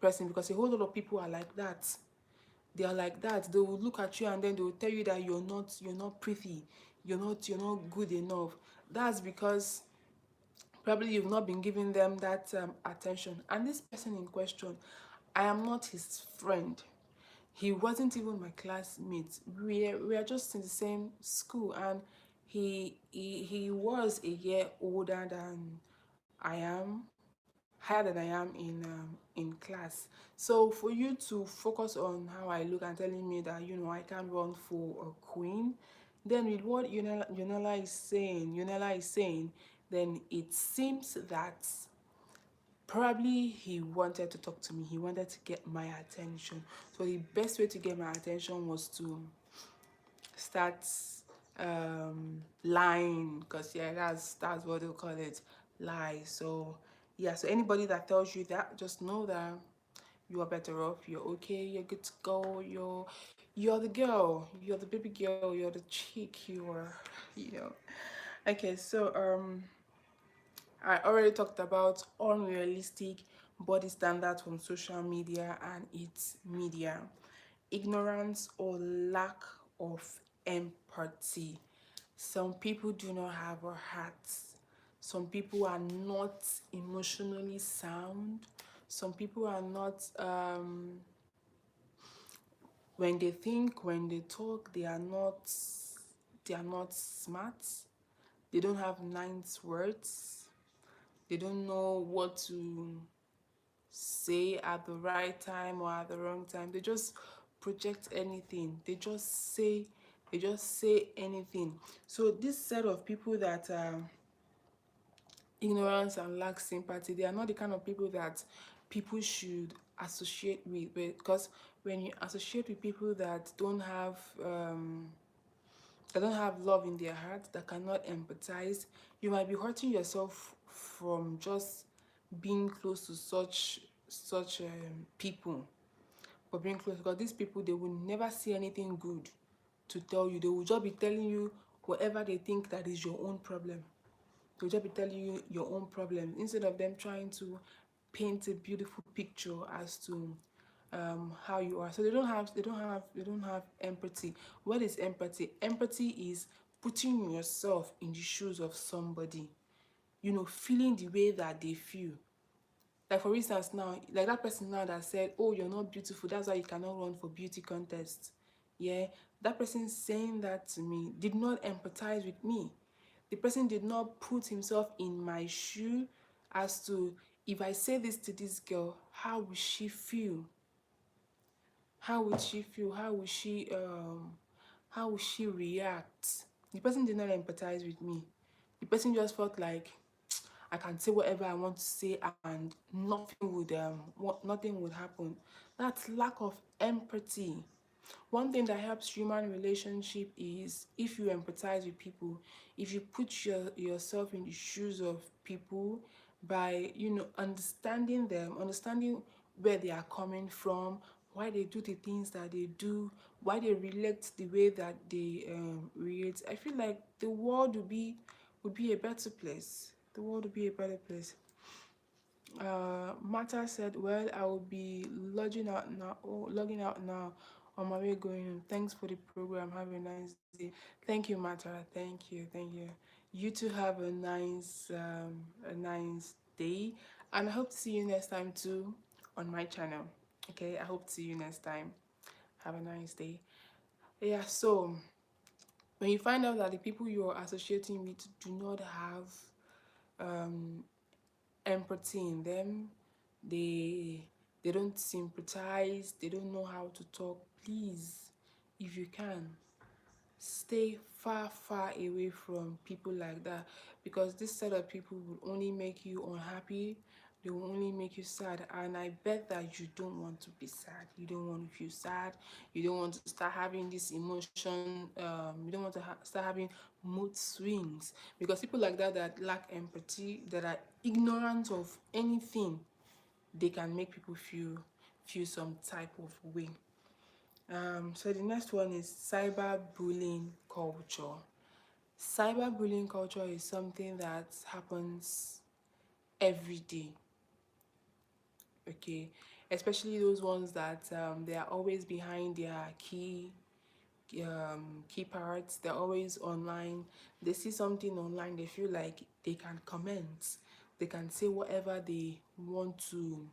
person, because a whole lot of people are like that. They are like that. They will look at you and then they will tell you that you're not pretty, you're not good enough. That's because probably you've not been giving them that attention. And this person in question, I am not his friend. He wasn't even my classmate. We are just in the same school, and he was a year older than I am, higher than I am in class. So for you to focus on how I look and telling me that I can't run for a queen, then with what Yunela is saying, then it seems that probably he wanted to talk to me. He wanted to get my attention. So the best way to get my attention was to start lying, because yeah, that's what they'll call it, lie. So yeah, so anybody that tells you that, just know that you are better off. You're okay. You're good to go. You're the girl. You're the baby girl. You're the chick. You are. Okay, so I already talked about unrealistic body standards from social media and its media, ignorance or lack of empathy. Some people do not have a heart. Some people are not emotionally sound. Some people are not, when they think, when they talk, they are not smart. They don't have nice words. They don't know what to say at the right time or at the wrong time. They just project anything. They just say anything. So this set of people that ignorance and lack sympathy, they are not the kind of people that people should associate with, because when you associate with people that don't have love in their heart, that cannot empathize, you might be hurting yourself from just being close to such people. For being close, because these people, they will never see anything good to tell you. They will just be telling you whatever they think that is your own problem. They'll just be telling you your own problem, instead of them trying to paint a beautiful picture as to how you are. So they don't have empathy. What is empathy? Empathy is putting yourself in the shoes of somebody, feeling the way that they feel. Like for instance now, like that person now that said, oh, you're not beautiful, that's why you cannot run for beauty contests. Yeah, that person saying that to me did not empathize with me. The person did not put himself in my shoe as to, if I say this to this girl, how will she feel? How would she feel? How would she react? The person did not empathize with me. The person just felt like I can say whatever I want to say and nothing would happen. That's lack of empathy. One thing that helps human relationship is if you empathize with people, if you put yourself in the shoes of people by, understanding them, understanding where they are coming from, why they do the things that they do, why they relate the way that they relate. I feel like the world would be a better place. The world would be a better place. Martha said, "Well, I will be logging out now on my way going home. Thanks for the program. Have a nice day." Thank you, Martha. Thank you. You too have a nice day, and I hope to see you next time too on my channel. Okay, I hope to see you next time. Have a nice day. Yeah. So when you find out that the people you're associating with do not have um empathy in them, they they don't sympathize, they don't know how to talk, please, if you can, stay far away from people like that, because this set of people will only make you unhappy, they will only make you sad, and I bet that you don't want to be sad, you don't want to feel sad, you don't want to start having this emotion, you don't want to start having mood swings, because people like that lack empathy, that are ignorant of anything, they can make people feel some type of way. So the next one is cyberbullying culture. Cyberbullying culture is something that happens every day, okay? Especially those ones that they are always behind their key parts. They're always online. They see something online. They feel like they can comment. They can say whatever they want to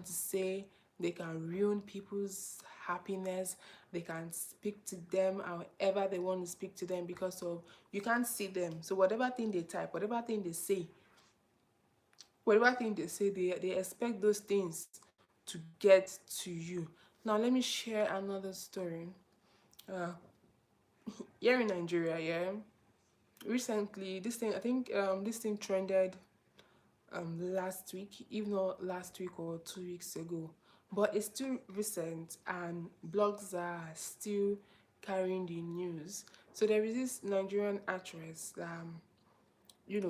say. They can ruin people's happiness. They can speak to them however they want to speak to them, because of you can't see them. So whatever thing they type, whatever thing they say, they expect those things to get to you. Now let me share another story. Uh, Here in Nigeria, yeah, recently this thing, I think this thing trended last week, if not last week or 2 weeks ago, but it's still recent and blogs are still carrying the news. So there is this Nigerian actress,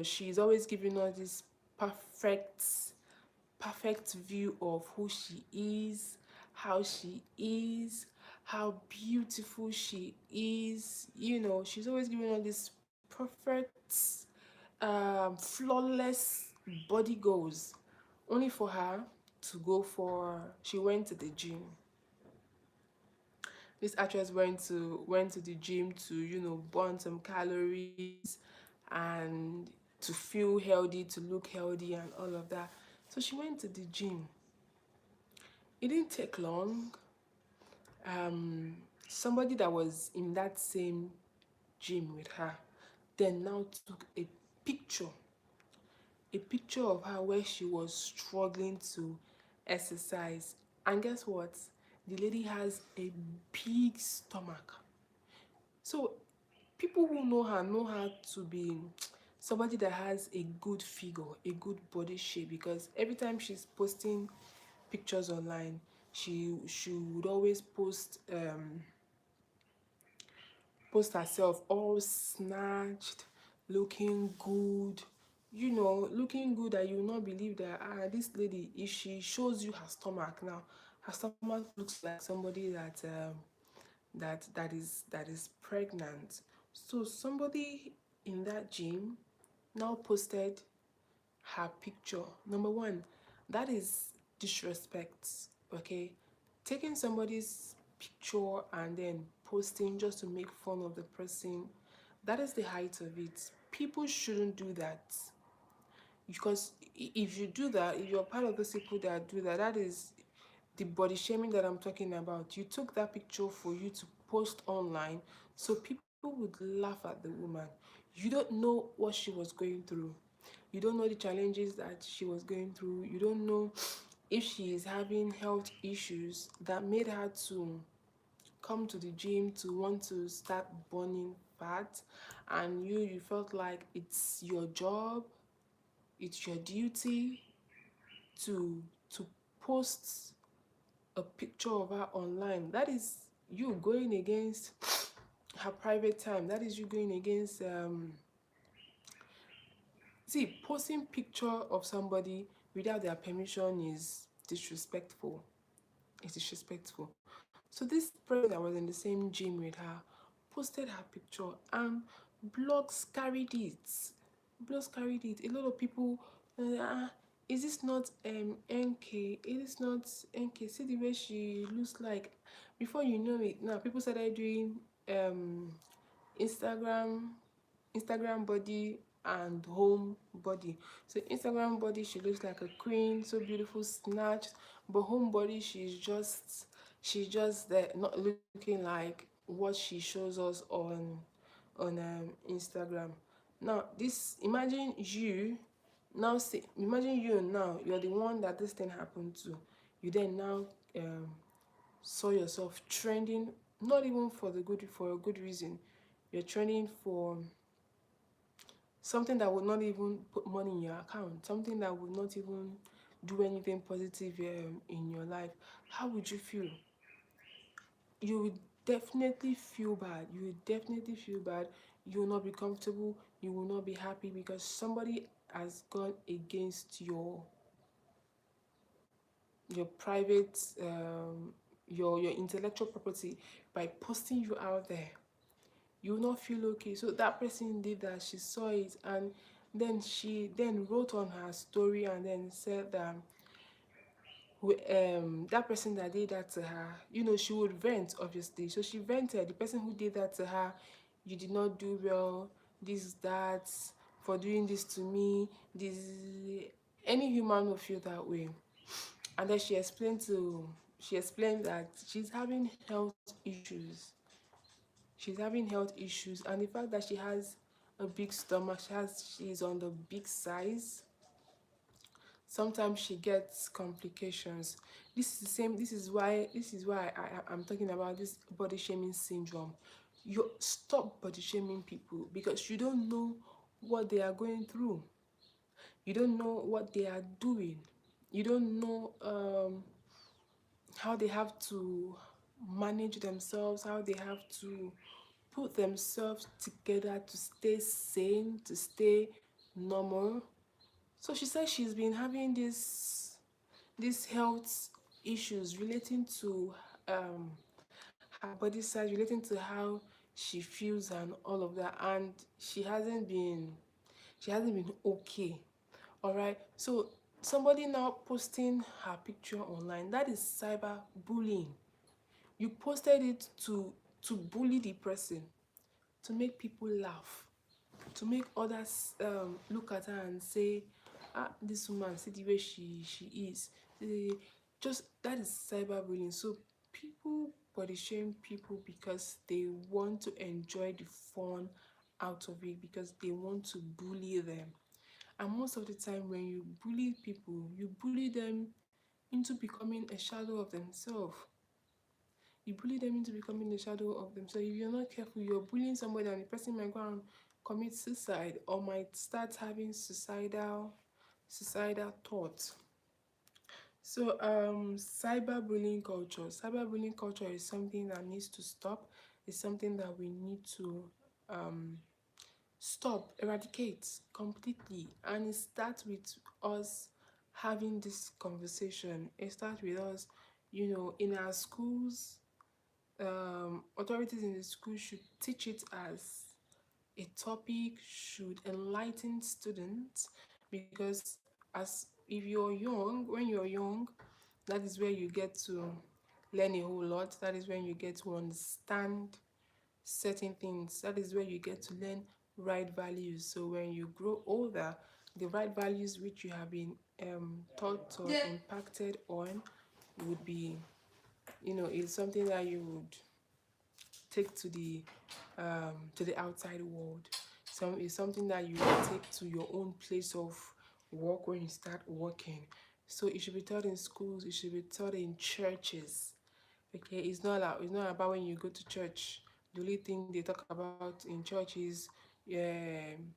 she's always giving us this perfect perfect view of who she is, how she is, how beautiful she is. She's always giving us this perfect, flawless body goals, only for her to go for. She went to the gym. This actress went to the gym to burn some calories and to feel healthy, to look healthy, and all of that. So she went to the gym. It didn't take long. Somebody that was in that same gym with her then now took picture a picture of her where she was struggling to exercise. And guess what? The lady has a big stomach. So people who know her to be somebody that has a good figure, a good body shape, because every time she's posting pictures online, she would always post herself all snatched, looking good, looking good, that you will not believe that this lady, if she shows you her stomach now, her stomach looks like somebody that is pregnant. So somebody in that gym now posted her picture. Number one, that is disrespect, okay? Taking somebody's picture and then posting just to make fun of the person, that is the height of it. People shouldn't do that, because if you do that, if you're part of those people that do that, that is the body shaming that I'm talking about. You took that picture for you to post online so people would laugh at the woman. You don't know what she was going through. You don't know the challenges that she was going through. You don't know if she is having health issues that made her to come to the gym to want to start burning fat, and you felt like it's your job, it's your duty to to post a picture of her online. That is you going against her private time. That is you going against see, posting picture of somebody without their permission is disrespectful. It's disrespectful. So this person that was in the same gym with her posted her picture, and blogs carried it. Blogs carried it. A lot of people, is this not NK? Is this not NK? See the way she looks like. Before you know it, now people started doing um Instagram Instagram body and home body. So Instagram body, she looks like a queen, so beautiful, snatched. But home body, she's just there, not looking like what she shows us on Instagram. Now this, imagine you now, you're the one that this thing happened to. You then now um saw yourself trending, not even for a good reason. You're trending for something that would not even put money in your account, something that would not even do anything positive in your life. How would you feel? You would definitely feel bad. You would definitely feel bad. You will not be comfortable. You will not be happy because somebody has gone against your private your intellectual property by posting you out there. You will not feel okay. So that person did that, she saw it, and then she then wrote on her story and then said that that person that did that to her, she would vent, obviously. So she vented. The person who did that to her, you did not do well, this, that, for doing this to me, this. Any human will feel that way. And then she explained that she's having health issues. She's having health issues, and the fact that she has a big stomach, she's on the big size. Sometimes she gets complications. This is why I'm talking about this body shaming syndrome. You stop body shaming people because you don't know what they are going through. You don't know what they are doing. You don't know how they have to manage themselves, how they have to put themselves together to stay sane, to stay normal. So she said she's been having these health issues relating to um, her body size, relating to how she feels and all of that, and she hasn't been okay. All right. So somebody now posting her picture online, that is cyberbullying. You posted it to bully the person, to make people laugh, to make others look at her and say, this woman, see the way she is. Eh, just that is cyberbullying. So people body shame people because they want to enjoy the fun out of it, because they want to bully them. And most of the time when you bully people, you bully them into becoming a shadow of themselves. You bully them into becoming a shadow of themselves. If you're not careful, you're bullying somebody and the person might go and commit suicide, or might start having suicidal thoughts. So cyberbullying culture is something that needs to stop. It's something that we need to um stop, eradicate completely. And it starts with us having this conversation. It starts with us, in our schools. Authorities in the school should teach it as a topic, should enlighten students, because as if you're young, when you're young, that is where you get to learn a whole lot. That is when you get to understand certain things. That is where you get to learn right values. So when you grow older, the right values which you have been taught or impacted on would be, it's something that you would take to the outside world. It's something that you take to your own place of work when you start working. So it should be taught in schools. It should be taught in churches. Okay, it's not about when you go to church. The only thing they talk about in church is um,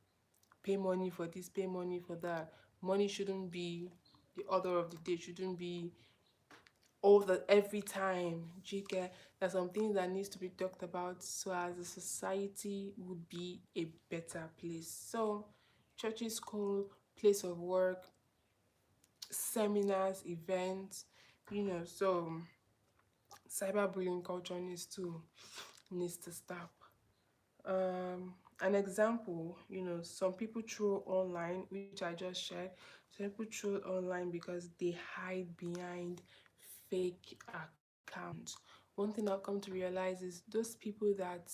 pay money for this, pay money for that. Money shouldn't be the order of the day. Shouldn't be all the every time. Do you get? There's some things that needs to be talked about so as a society would be a better place. So churches, school, place of work, seminars, events, so cyberbullying culture needs to stop. An example, some people troll online, which I just shared. Some people troll online because they hide behind fake accounts. One thing I've come to realize is those people that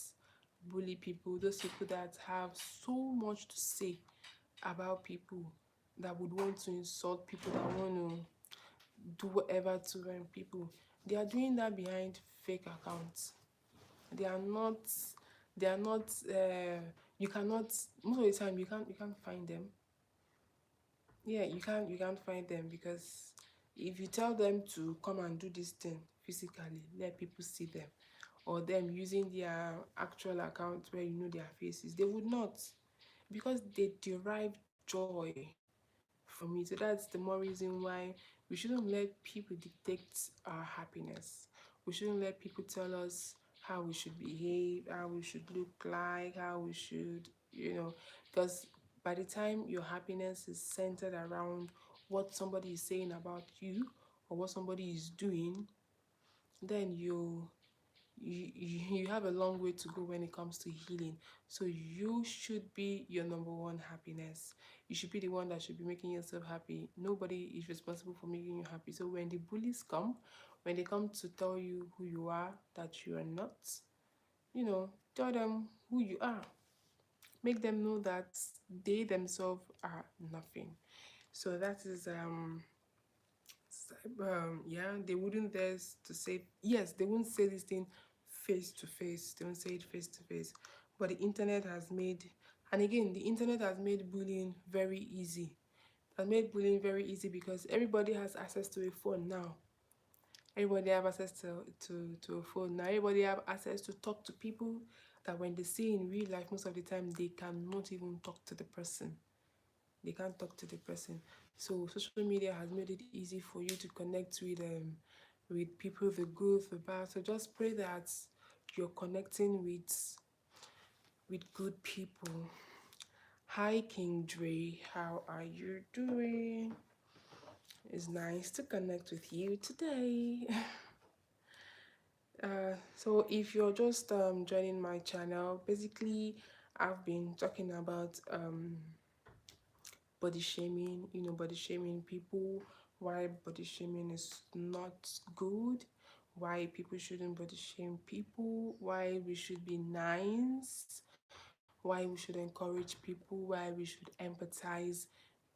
bully people, those people that have so much to say about people, that would want to insult people, that want to do whatever to people, they are doing that behind fake accounts. They are not, they are not you cannot, most of the time you can't find them. Yeah, you can't find them because if you tell them to come and do this thing physically, let people see them, or them using their actual account where you know their faces, they would not, because they derive joy from it. So that's the more reason why we shouldn't let people dictate our happiness. We shouldn't let people tell us how we should behave, how we should look like, how we should, because by the time your happiness is centered around what somebody is saying about you or what somebody is doing, then you have a long way to go when it comes to healing. So you should be your number one happiness. You should be the one that should be making yourself happy. Nobody is responsible for making you happy. So when the bullies come, when they come to tell you who you are, that you are not, tell them who you are. Make them know that they themselves are nothing. So that is yeah, they wouldn't dare to say, yes, they won't say this thing face to face, they won't say it face to face, but the internet has made, and again, the internet has made bullying very easy. Has made bullying very easy because everybody has access to a phone now. Everybody have access to a phone now. Everybody have access to talk to people that when they see in real life, most of the time they cannot even talk to the person. They can't talk to the person. So social media has made it easy for you to connect with people, the good, the bad. So just pray that you're connecting with good people. Hi King Dre, how are you doing? It's nice to connect with you today. So if you're just joining my channel, basically I've been talking about body shaming, body shaming people, why body shaming is not good, why people shouldn't body shame people, why we should be nice, why we should encourage people, why we should empathize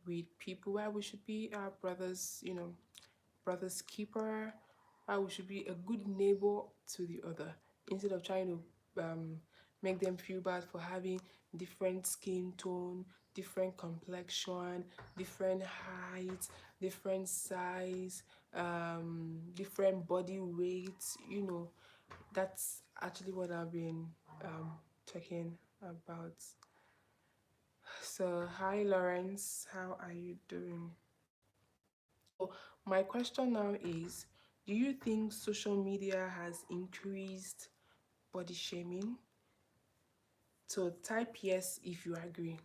with people, why we should be our brothers, brother's keeper, how we should be a good neighbor to the other instead of trying to make them feel bad for having different skin tone, different complexion, different height, different size, different body weight. That's actually what I've been talking about. So, hi Lawrence, how are you doing? So, my question now is, do you think social media has increased body shaming? So, type yes if you agree.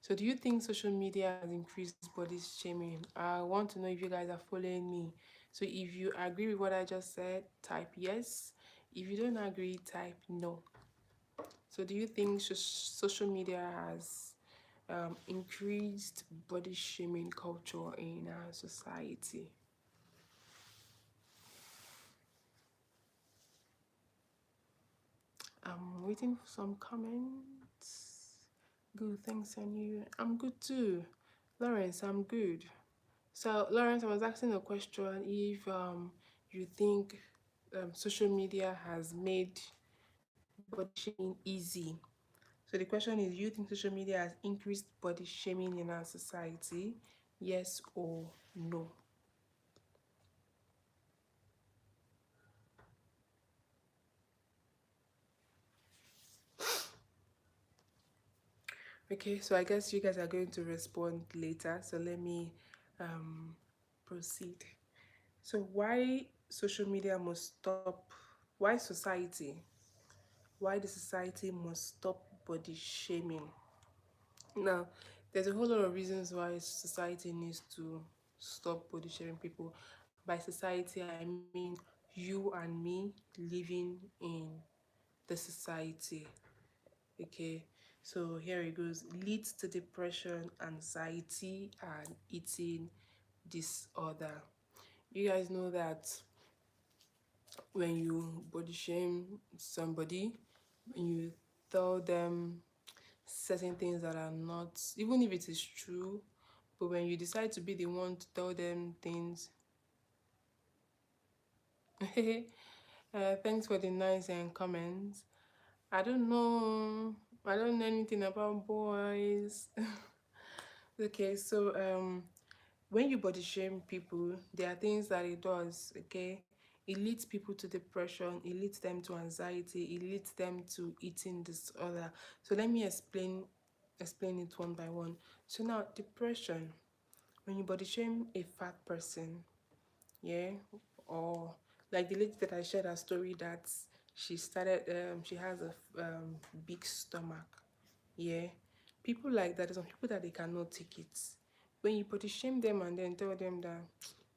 So, do you think social media has increased body shaming? I want to know if you guys are following me. So, if you agree with what I just said, type yes. If you don't agree, type no. So, do you think social media has increased body shaming culture in our society? I'm waiting for some comments. Good, thanks, and you? I'm good too. Lawrence, I'm good. So, Lawrence, I was asking a question if you think social media has made body shaming easy. So, the question is, do you think social media has increased body shaming in our society? Yes or no? Okay, so I guess you guys are going to respond later. So, let me proceed. So why social media must stop, why society, why the society must stop body shaming. Now, there's a whole lot of reasons why society needs to stop body shaming people. By society, I mean you and me living in the society. Okay, so here it goes. Leads to depression, anxiety, and eating disorder. You guys know that when you body shame somebody, when you tell them certain things that are not, even if it is true, but when you decide to be the one to tell them things, thanks for the nice and comments. I don't know. I don't know anything about boys. Okay, so when you body shame people, there are things that it does. Okay, it leads people to depression. It leads them to anxiety. It leads them to eating disorder. So let me explain it one by one. So now, depression. When you body shame a fat person, yeah, or like the lady that I shared her story that she started, she has a big stomach, yeah. People like that, there's some people that they cannot take it. When you body shame them and then tell them that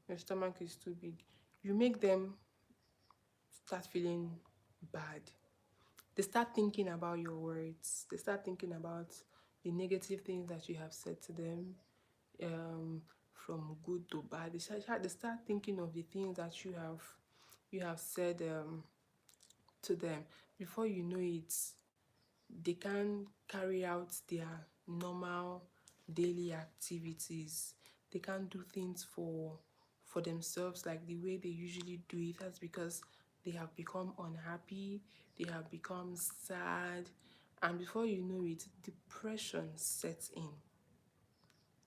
your stomach is too big, you make them start feeling bad. They start thinking about your words. They start thinking about the negative things that you have said to them, um, from good to bad. They start thinking of the things that you have said to them. Before you know it, they can carry out their normal daily activities. They can't do things for themselves like the way they usually do it. That's because they have become unhappy, they have become sad, and before you know it, depression sets in.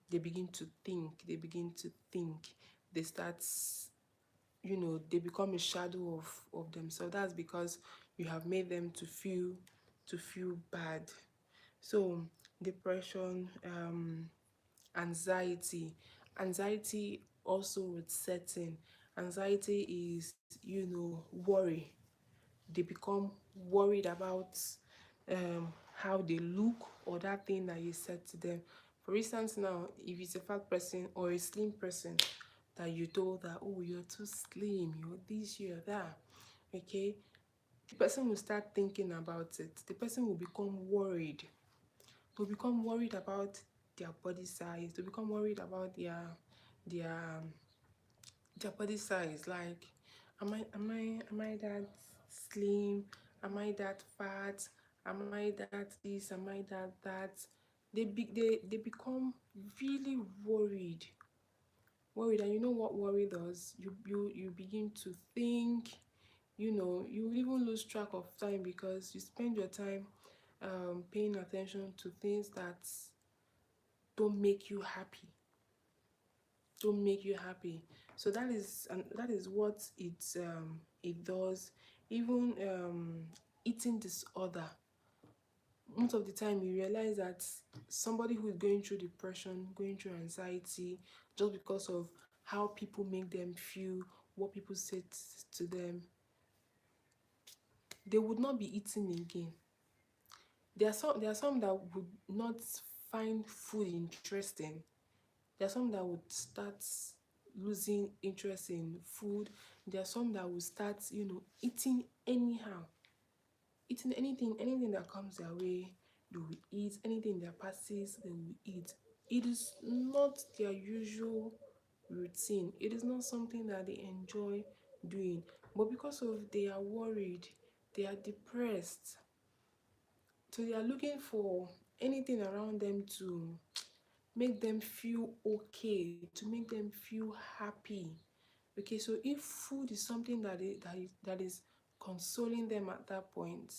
They begin to think, they start, they become a shadow of themselves. That's because you have made them to feel bad. So depression, anxiety also would set in. Anxiety is, worry. They become worried about how they look or that thing that you said to them. For instance, now, if it's a fat person or a slim person that you told that, oh, you're too slim, you're this, you're that, okay, the person will start thinking about it. The person will become worried. They'll become worried about their body size. They'll become worried about their their body size. Like, am I that slim? Am I that fat? Am I that this? Am I that? They become really worried. And you know what worry does? You begin to think. You even lose track of time because you spend your time paying attention to things that don't make you happy. Don't make you happy. So that is what it does. Even eating disorder, most of the time you realize that somebody who is going through depression, going through anxiety, just because of how people make them feel, what people say to them, they would not be eating again. There are some that would not find food interesting. There are some that would start losing interest in food. There are some that will start, eating anyhow, eating anything that comes their way. They will eat anything that passes. They will eat. It is not their usual routine. It is not something that they enjoy doing. But because of they are worried, they are depressed, so they are looking for anything around them to make them feel okay, to make them feel happy. Okay, so if food is something that is consoling them at that point,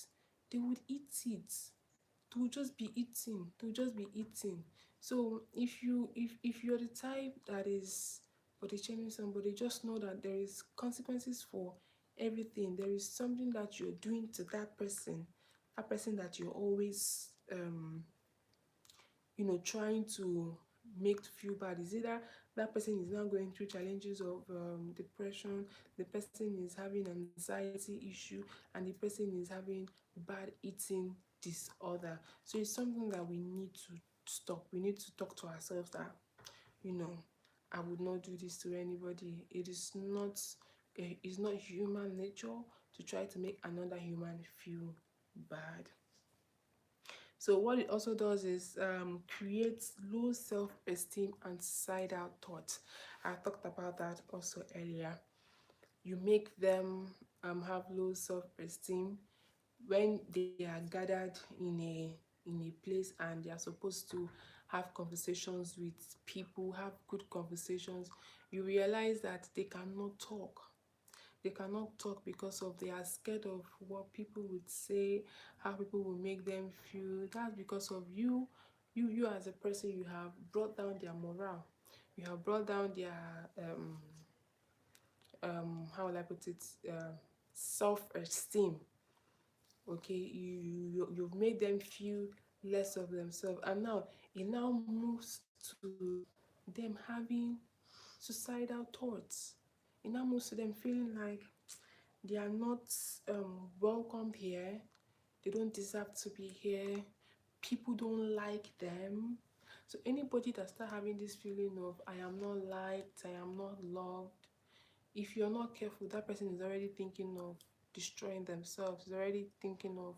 they would eat it. They will just be eating. They will just be eating. So if you're the type that is body shaming somebody, just know that there is consequences for everything. There is something that you're doing to that person that you're always trying to made to feel bad is either that person is now going through challenges of depression, the person is having anxiety issue, and the person is having bad eating disorder. So it's something that we need to stop. We need to talk to ourselves that, you know, I would not do this to anybody. It's not human nature to try to make another human feel bad. So what it also does is creates low self-esteem and suicidal thoughts. I talked about that also earlier. You make them have low self-esteem when they are gathered in a place and they are supposed to have conversations with people, have good conversations. You realize that they cannot talk because of they are scared of what people would say, how people will make them feel. That's because of you as a person. You have brought down their morale, you have brought down their how will I put it, self-esteem. Okay, you've made them feel less of themselves, and now it now moves to them having suicidal thoughts. It now moves to them feeling like they are not welcome here, they don't deserve to be here, people don't like them. So anybody that start having this feeling of I am not liked, I am not loved, if you're not careful, that person is already thinking of destroying themselves, is already thinking of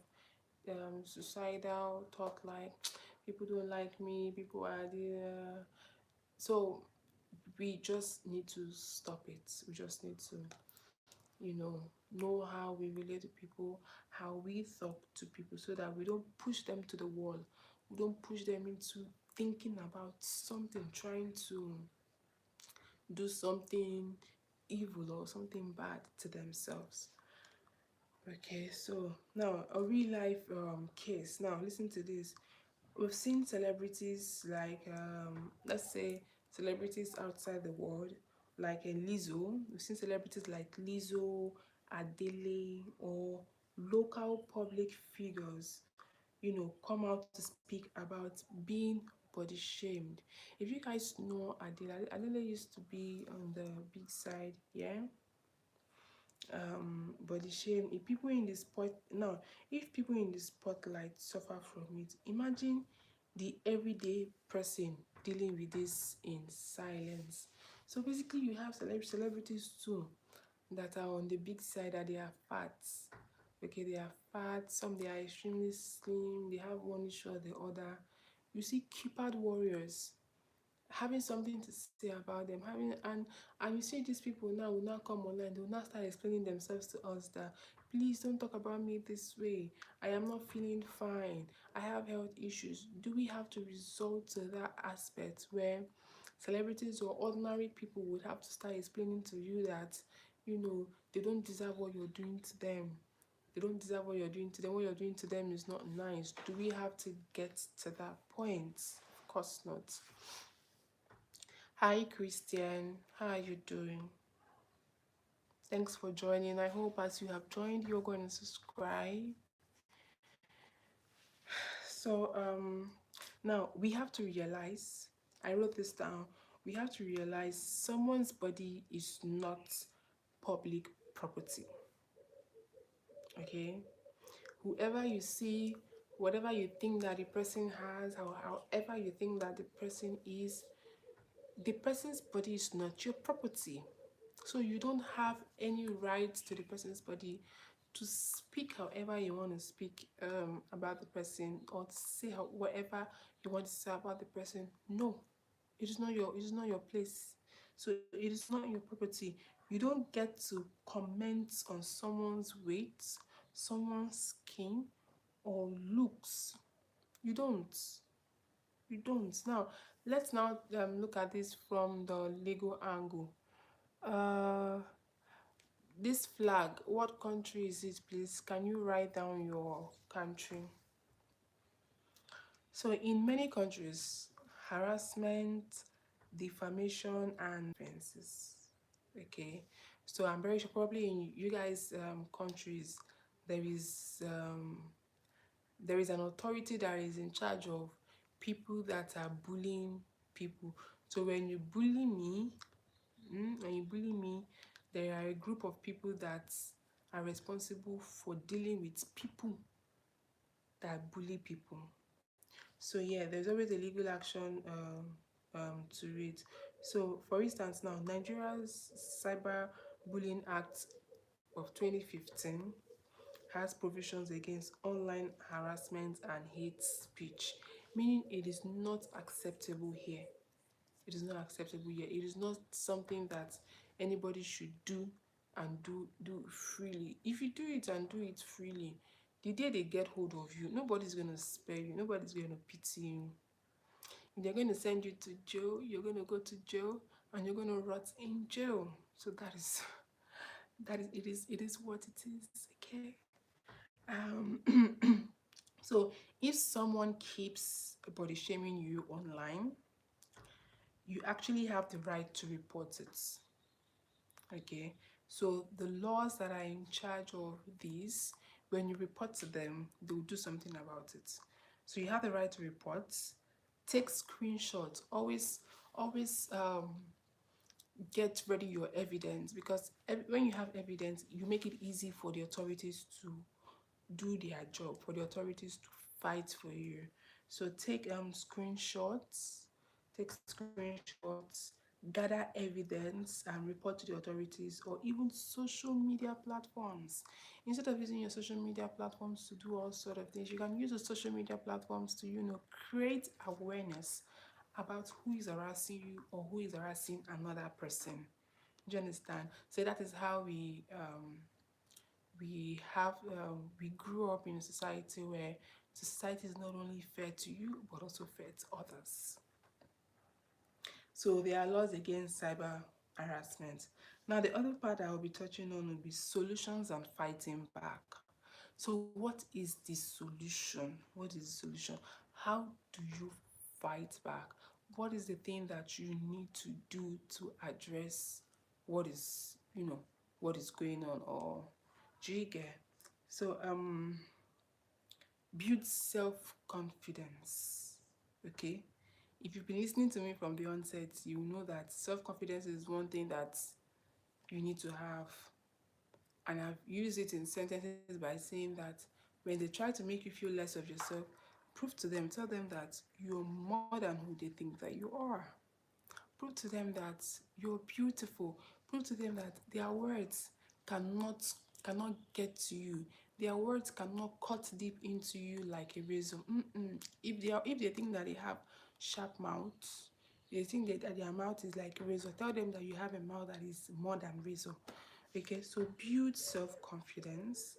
suicidal thought, like people don't like me, people are there. So we just need to stop it. We just need to, know how we relate to people, how we talk to people, so that we don't push them to the wall. We don't push them into thinking about something, trying to do something evil or something bad to themselves. Okay, so now a real life case. Now listen to this. We've seen celebrities like let's say celebrities outside the world, like a Lizzo. We've seen celebrities like Lizzo, Adele, or local public figures, come out to speak about being body shamed. If you guys know Adele used to be on the big side, yeah. Body shame. If people in the spotlight suffer from it, imagine the everyday person dealing with this in silence. So basically you have celebrities too that are on the big side, that they are fat. Okay, they are fat, some they are extremely slim, they have one issue or the other. You see keypad warriors having something to say about them, and you see these people now will now come online, they will now start explaining themselves to us that please don't talk about me this way, I am not feeling fine, I have health issues. Do we have to resort to that aspect where celebrities or ordinary people would have to start explaining to you that they don't deserve what you're doing to them, they don't deserve what you're doing to them, what you're doing to them is not nice? Do we have to get to that point? Of course not. Hi Christian, how are you doing? Thanks for joining. I hope as you have joined, you're going to subscribe. So now we have to realize, I wrote this down, we have to realize someone's body is not public property. Okay? Whoever you see, whatever you think that the person has, or however you think that the person is, the person's body is not your property. So you don't have any right to the person's body to speak however you want to speak about the person, or to say whatever you want to say about the person. No, it is not your place. So it is not your property. You don't get to comment on someone's weight, someone's skin, or looks. You don't. You don't. Now let's now look at this from the legal angle. uh this flag, what country is it, please? Can you write down your country? So in many countries, harassment, defamation, and offenses. Okay, so I'm very sure probably in you guys countries there is an authority that is in charge of people that are bullying people. So when you bully me, when you bully me, there are a group of people that are responsible for dealing with people that bully people. So yeah, there's always a legal action to it. So for instance, now Nigeria's Cyber Bullying Act of 2015 has provisions against online harassment and hate speech, meaning it is not acceptable here. It is not acceptable here. It is not something that anybody should do and do freely. If you do it and do it freely, the day they get hold of you, nobody's gonna spare you, nobody's gonna pity you. If they're gonna send you to jail, you're gonna go to jail and you're gonna rot in jail. So that is it is what it is, okay? So if someone keeps body shaming you online, you actually have the right to report it. Okay, so the laws that are in charge of this, when you report to them, they'll do something about it. So you have the right to report. Take screenshots. Always get ready your evidence, because when you have evidence, you make it easy for the authorities to do their job, for the authorities to fight for you. So take screenshots, gather evidence and report to the authorities, or even social media platforms. Instead of using your social media platforms to do all sort of things, you can use the social media platforms to, create awareness about who is harassing you or who is harassing another person. Do you understand? So that is how we grew up in a society where society is not only fair to you but also fair to others. So there are laws against cyber harassment. Now the other part I will be touching on will be solutions and fighting back. So what is the solution? What is the solution? How do you fight back? What is the thing that you need to do to address what is, what is going on, or do you get? So build self-confidence. Okay, if you've been listening to me from the onset, you know that self-confidence is one thing that you need to have. And I've used it in sentences by saying that when they try to make you feel less of yourself, prove to them, tell them that you're more than who they think that you are. Prove to them that you're beautiful. Prove to them that their words cannot cannot get to you. Their words cannot cut deep into you like a razor. If they think that they have sharp mouths, they think that their mouth is like a razor. Tell them that you have a mouth that is more than razor. Okay, so build self-confidence.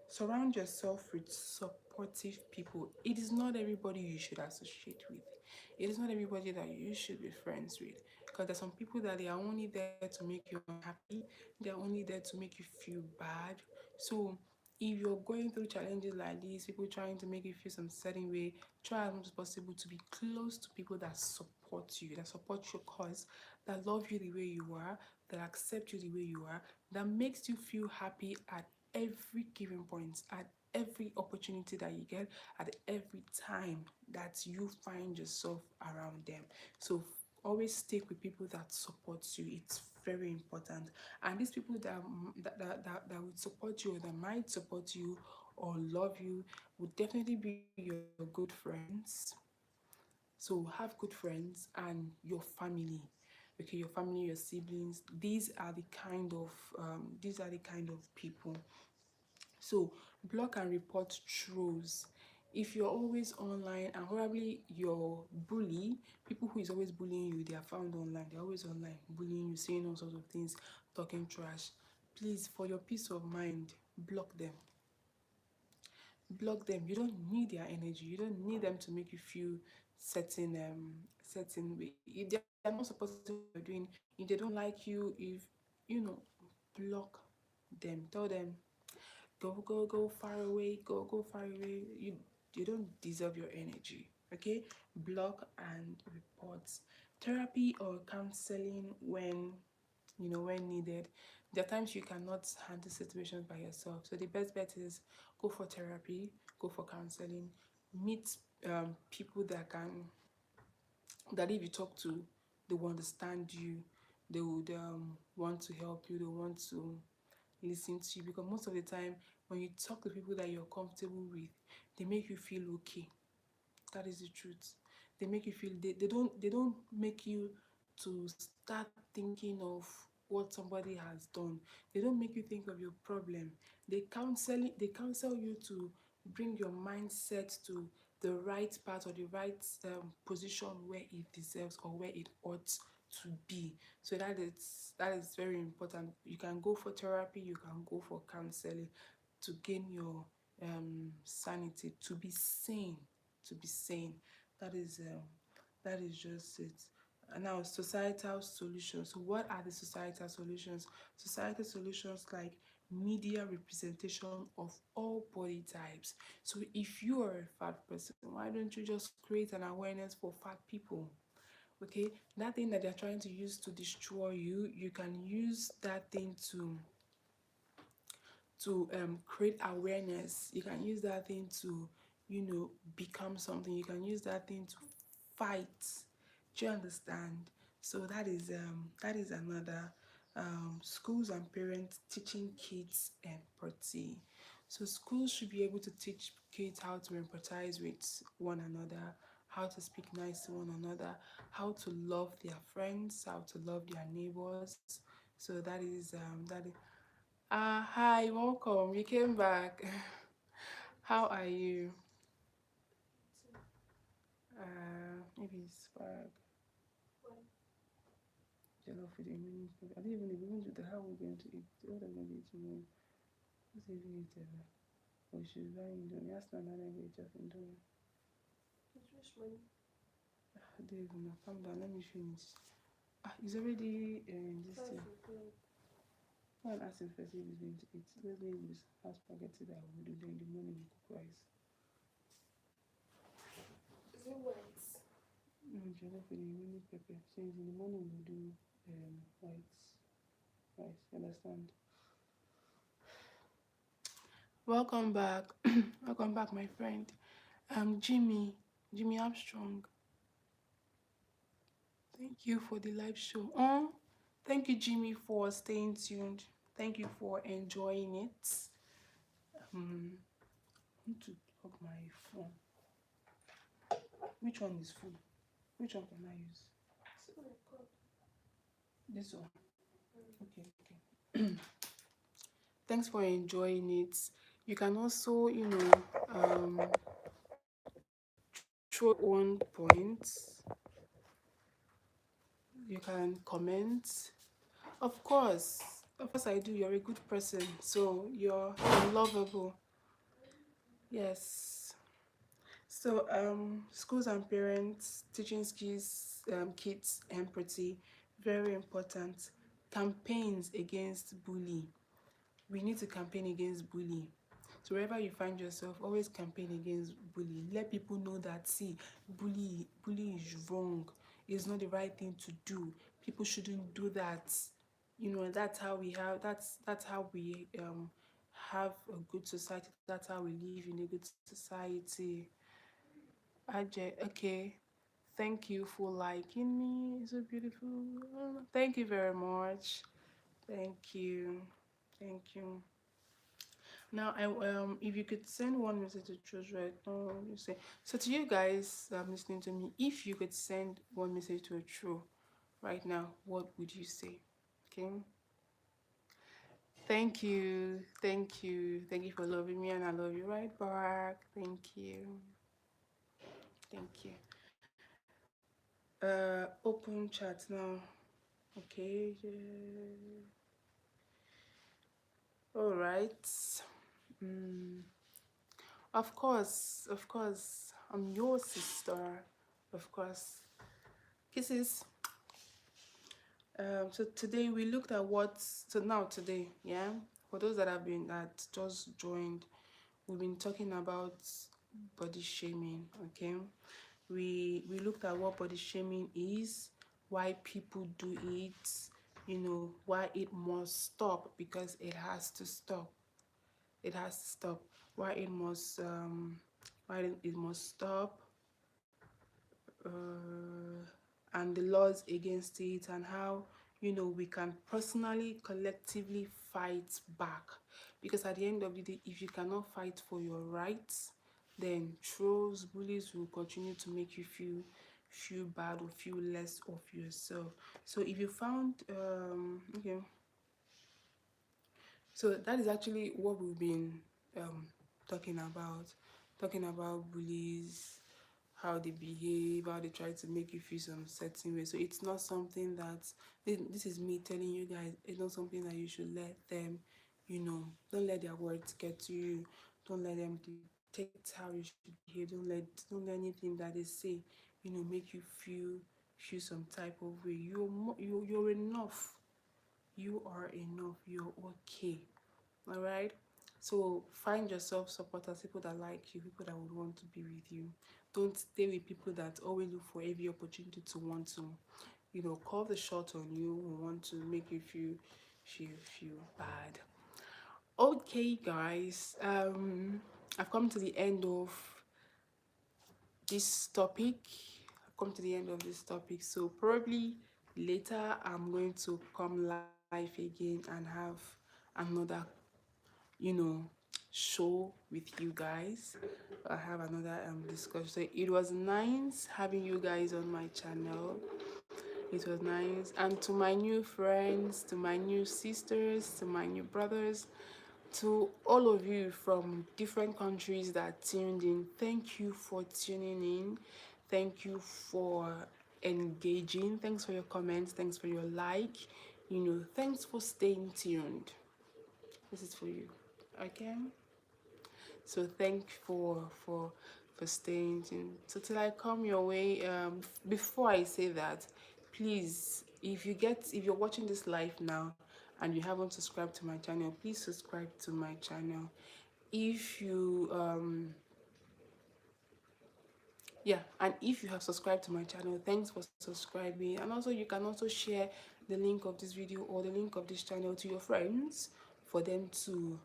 Surround yourself with supportive people. It is not everybody you should associate with. It is not everybody that you should be friends with. Because there's some people that they are only there to make you unhappy. They're only there to make you feel bad. So if you're going through challenges like this, people trying to make you feel some certain way, try as much as possible to be close to people that support you, that support your cause, that love you the way you are, that accept you the way you are, that makes you feel happy at every given point, at every opportunity that you get, at every time that you find yourself around them. So always stick with people that support you. It's very important. And these people that would support you, or that might support you or love you, would definitely be your good friends. So have good friends and your family. Okay, your family, your siblings. These are the kind of people. So block and report trolls. If you're always online and probably your bully, people who is always bullying you, they are found online. They're always online bullying you, saying all sorts of things, talking trash. Please, for your peace of mind, block them. Block them. You don't need their energy. You don't need them to make you feel certain way. If they're not supporting what you're doing, if they don't like you, if you know, block them. Tell them go far away, go far away. You don't deserve your energy. Okay, block and report. Therapy or counseling when needed. There are times you cannot handle situations by yourself, so the best bet is go for therapy, go for counseling, meet people that can that if you talk to, they will understand you, they would want to help you, they want to listen to you, because most of the time when you talk to people that you're comfortable with, they make you feel okay. That is the truth. They make you feel, they don't make you to start thinking of what somebody has done. They don't make you think of your problem. They counsel you to bring your mindset to the right part, or the right position where it deserves or where it ought to be. So that is very important. You can go for therapy, you can go for counseling to gain your sanity, to be sane, to be sane. That is just it. And now, societal solutions. So what are the societal solutions? Societal solutions like media representation of all body types. So if you are a fat person, why don't you just create an awareness for fat people? Okay, that thing that they're trying to use to destroy you, you can use that thing to create awareness. You can use that thing to, become something. You can use that thing to fight. Do you understand? So that is another, schools and parents teaching kids empathy. So schools should be able to teach kids how to empathize with one another, how to speak nice to one another, how to love their friends, how to love their neighbors. So that is. Hi, welcome. You came back. How are you? Maybe it's bad. Jollof with a mini. I don't even know if we're going to the how we're going to eat. What are we going to eat tomorrow? What's even eat ever? We should buy Indomie. Ask another language of Indomie. I don't even know. Calm down. Let me finish. It's already this thing. Go and ask him first if he's going to eat. Let's leave this house spaghetti that we will do. Then in the morning we cook rice. Is it white? No, jollof with a mini pepper. So in the morning we'll do white rice. You understand? Welcome back. Welcome back, my friend. Jimmy Armstrong. Thank you for the live show. Thank you, Jimmy, for staying tuned. Thank you for enjoying it. I need to plug my phone. Which one is full? Which one can I use? This one. Okay, okay. Thanks for enjoying it. You can also, throw one point. You can comment. Of course, I do. You're a good person, so you're lovable. Yes. So, schools and parents teaching kids empathy, very important. Campaigns against bullying. We need to campaign against bullying. So wherever you find yourself, always campaign against bullying. Let people know that, see, bullying is wrong. It's not the right thing to do. People shouldn't do that. That's how we have a good society. That's how we live in a good society. Ajay, okay. Thank you for liking me. It's so beautiful. Thank you very much. Thank you. Thank you. Now, if you could send one message to choose right now, you say. So to you guys listening to me, if you could send one message to a true right now, what would you say? Okay. Thank you for loving me, and I love you right back. Thank you, thank you. Open chat now. Okay. Yeah. All right. Mm. Of course, I'm your sister. Of course. Kisses. So today we looked at today, yeah. For those that just joined, we've been talking about body shaming. Okay, we looked at what body shaming is, why people do it, why it must stop, because it has to stop. It has to stop. Why it must stop. and the laws against it, and how, we can personally, collectively fight back. Because at the end of the day, if you cannot fight for your rights, then trolls, bullies will continue to make you feel bad or feel less of yourself. So if you found okay, so that is actually what we've been um talking about, bullies, how they behave, how they try to make you feel some certain way. So it's not something that, this is me telling you guys, it's not something that you should let them, don't let their words get to you. Don't let them dictate how you should behave. Don't let anything that they say, make you feel some type of way. You're enough. You are enough. You're okay. All right. So find yourself supporters, people that like you, people that would want to be with you. Don't stay with people that always look for every opportunity to want to, call the shot on you, who want to make you feel bad. Okay, guys. I've come to the end of this topic. I've come to the end of this topic. So probably later I'm going to come live again and have another, you know, show with you guys. I have another discussion. So it was nice having you guys on my channel. It was nice. And to my new friends, to my new sisters, to my new brothers, to all of you from different countries that tuned in, thank you for tuning in. Thank you for engaging. Thanks for your comments. Thanks for your like. Thanks for staying tuned. This is for you. Okay. So thank you for staying tuned. So till I come your way, before I say that, please, if you're watching this live now and you haven't subscribed to my channel, please subscribe to my channel. If you yeah, and if you have subscribed to my channel, thanks for subscribing. And also, you can also share the link of this video or the link of this channel to your friends, for them to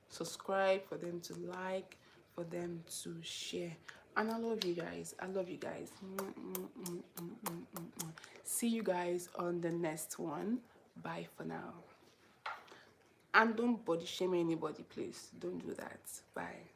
subscribe, for them to like, for them to share. And I love you guys. I love you guys. See you guys on the next one. Bye for now. And don't body shame anybody, please. Don't do that. Bye.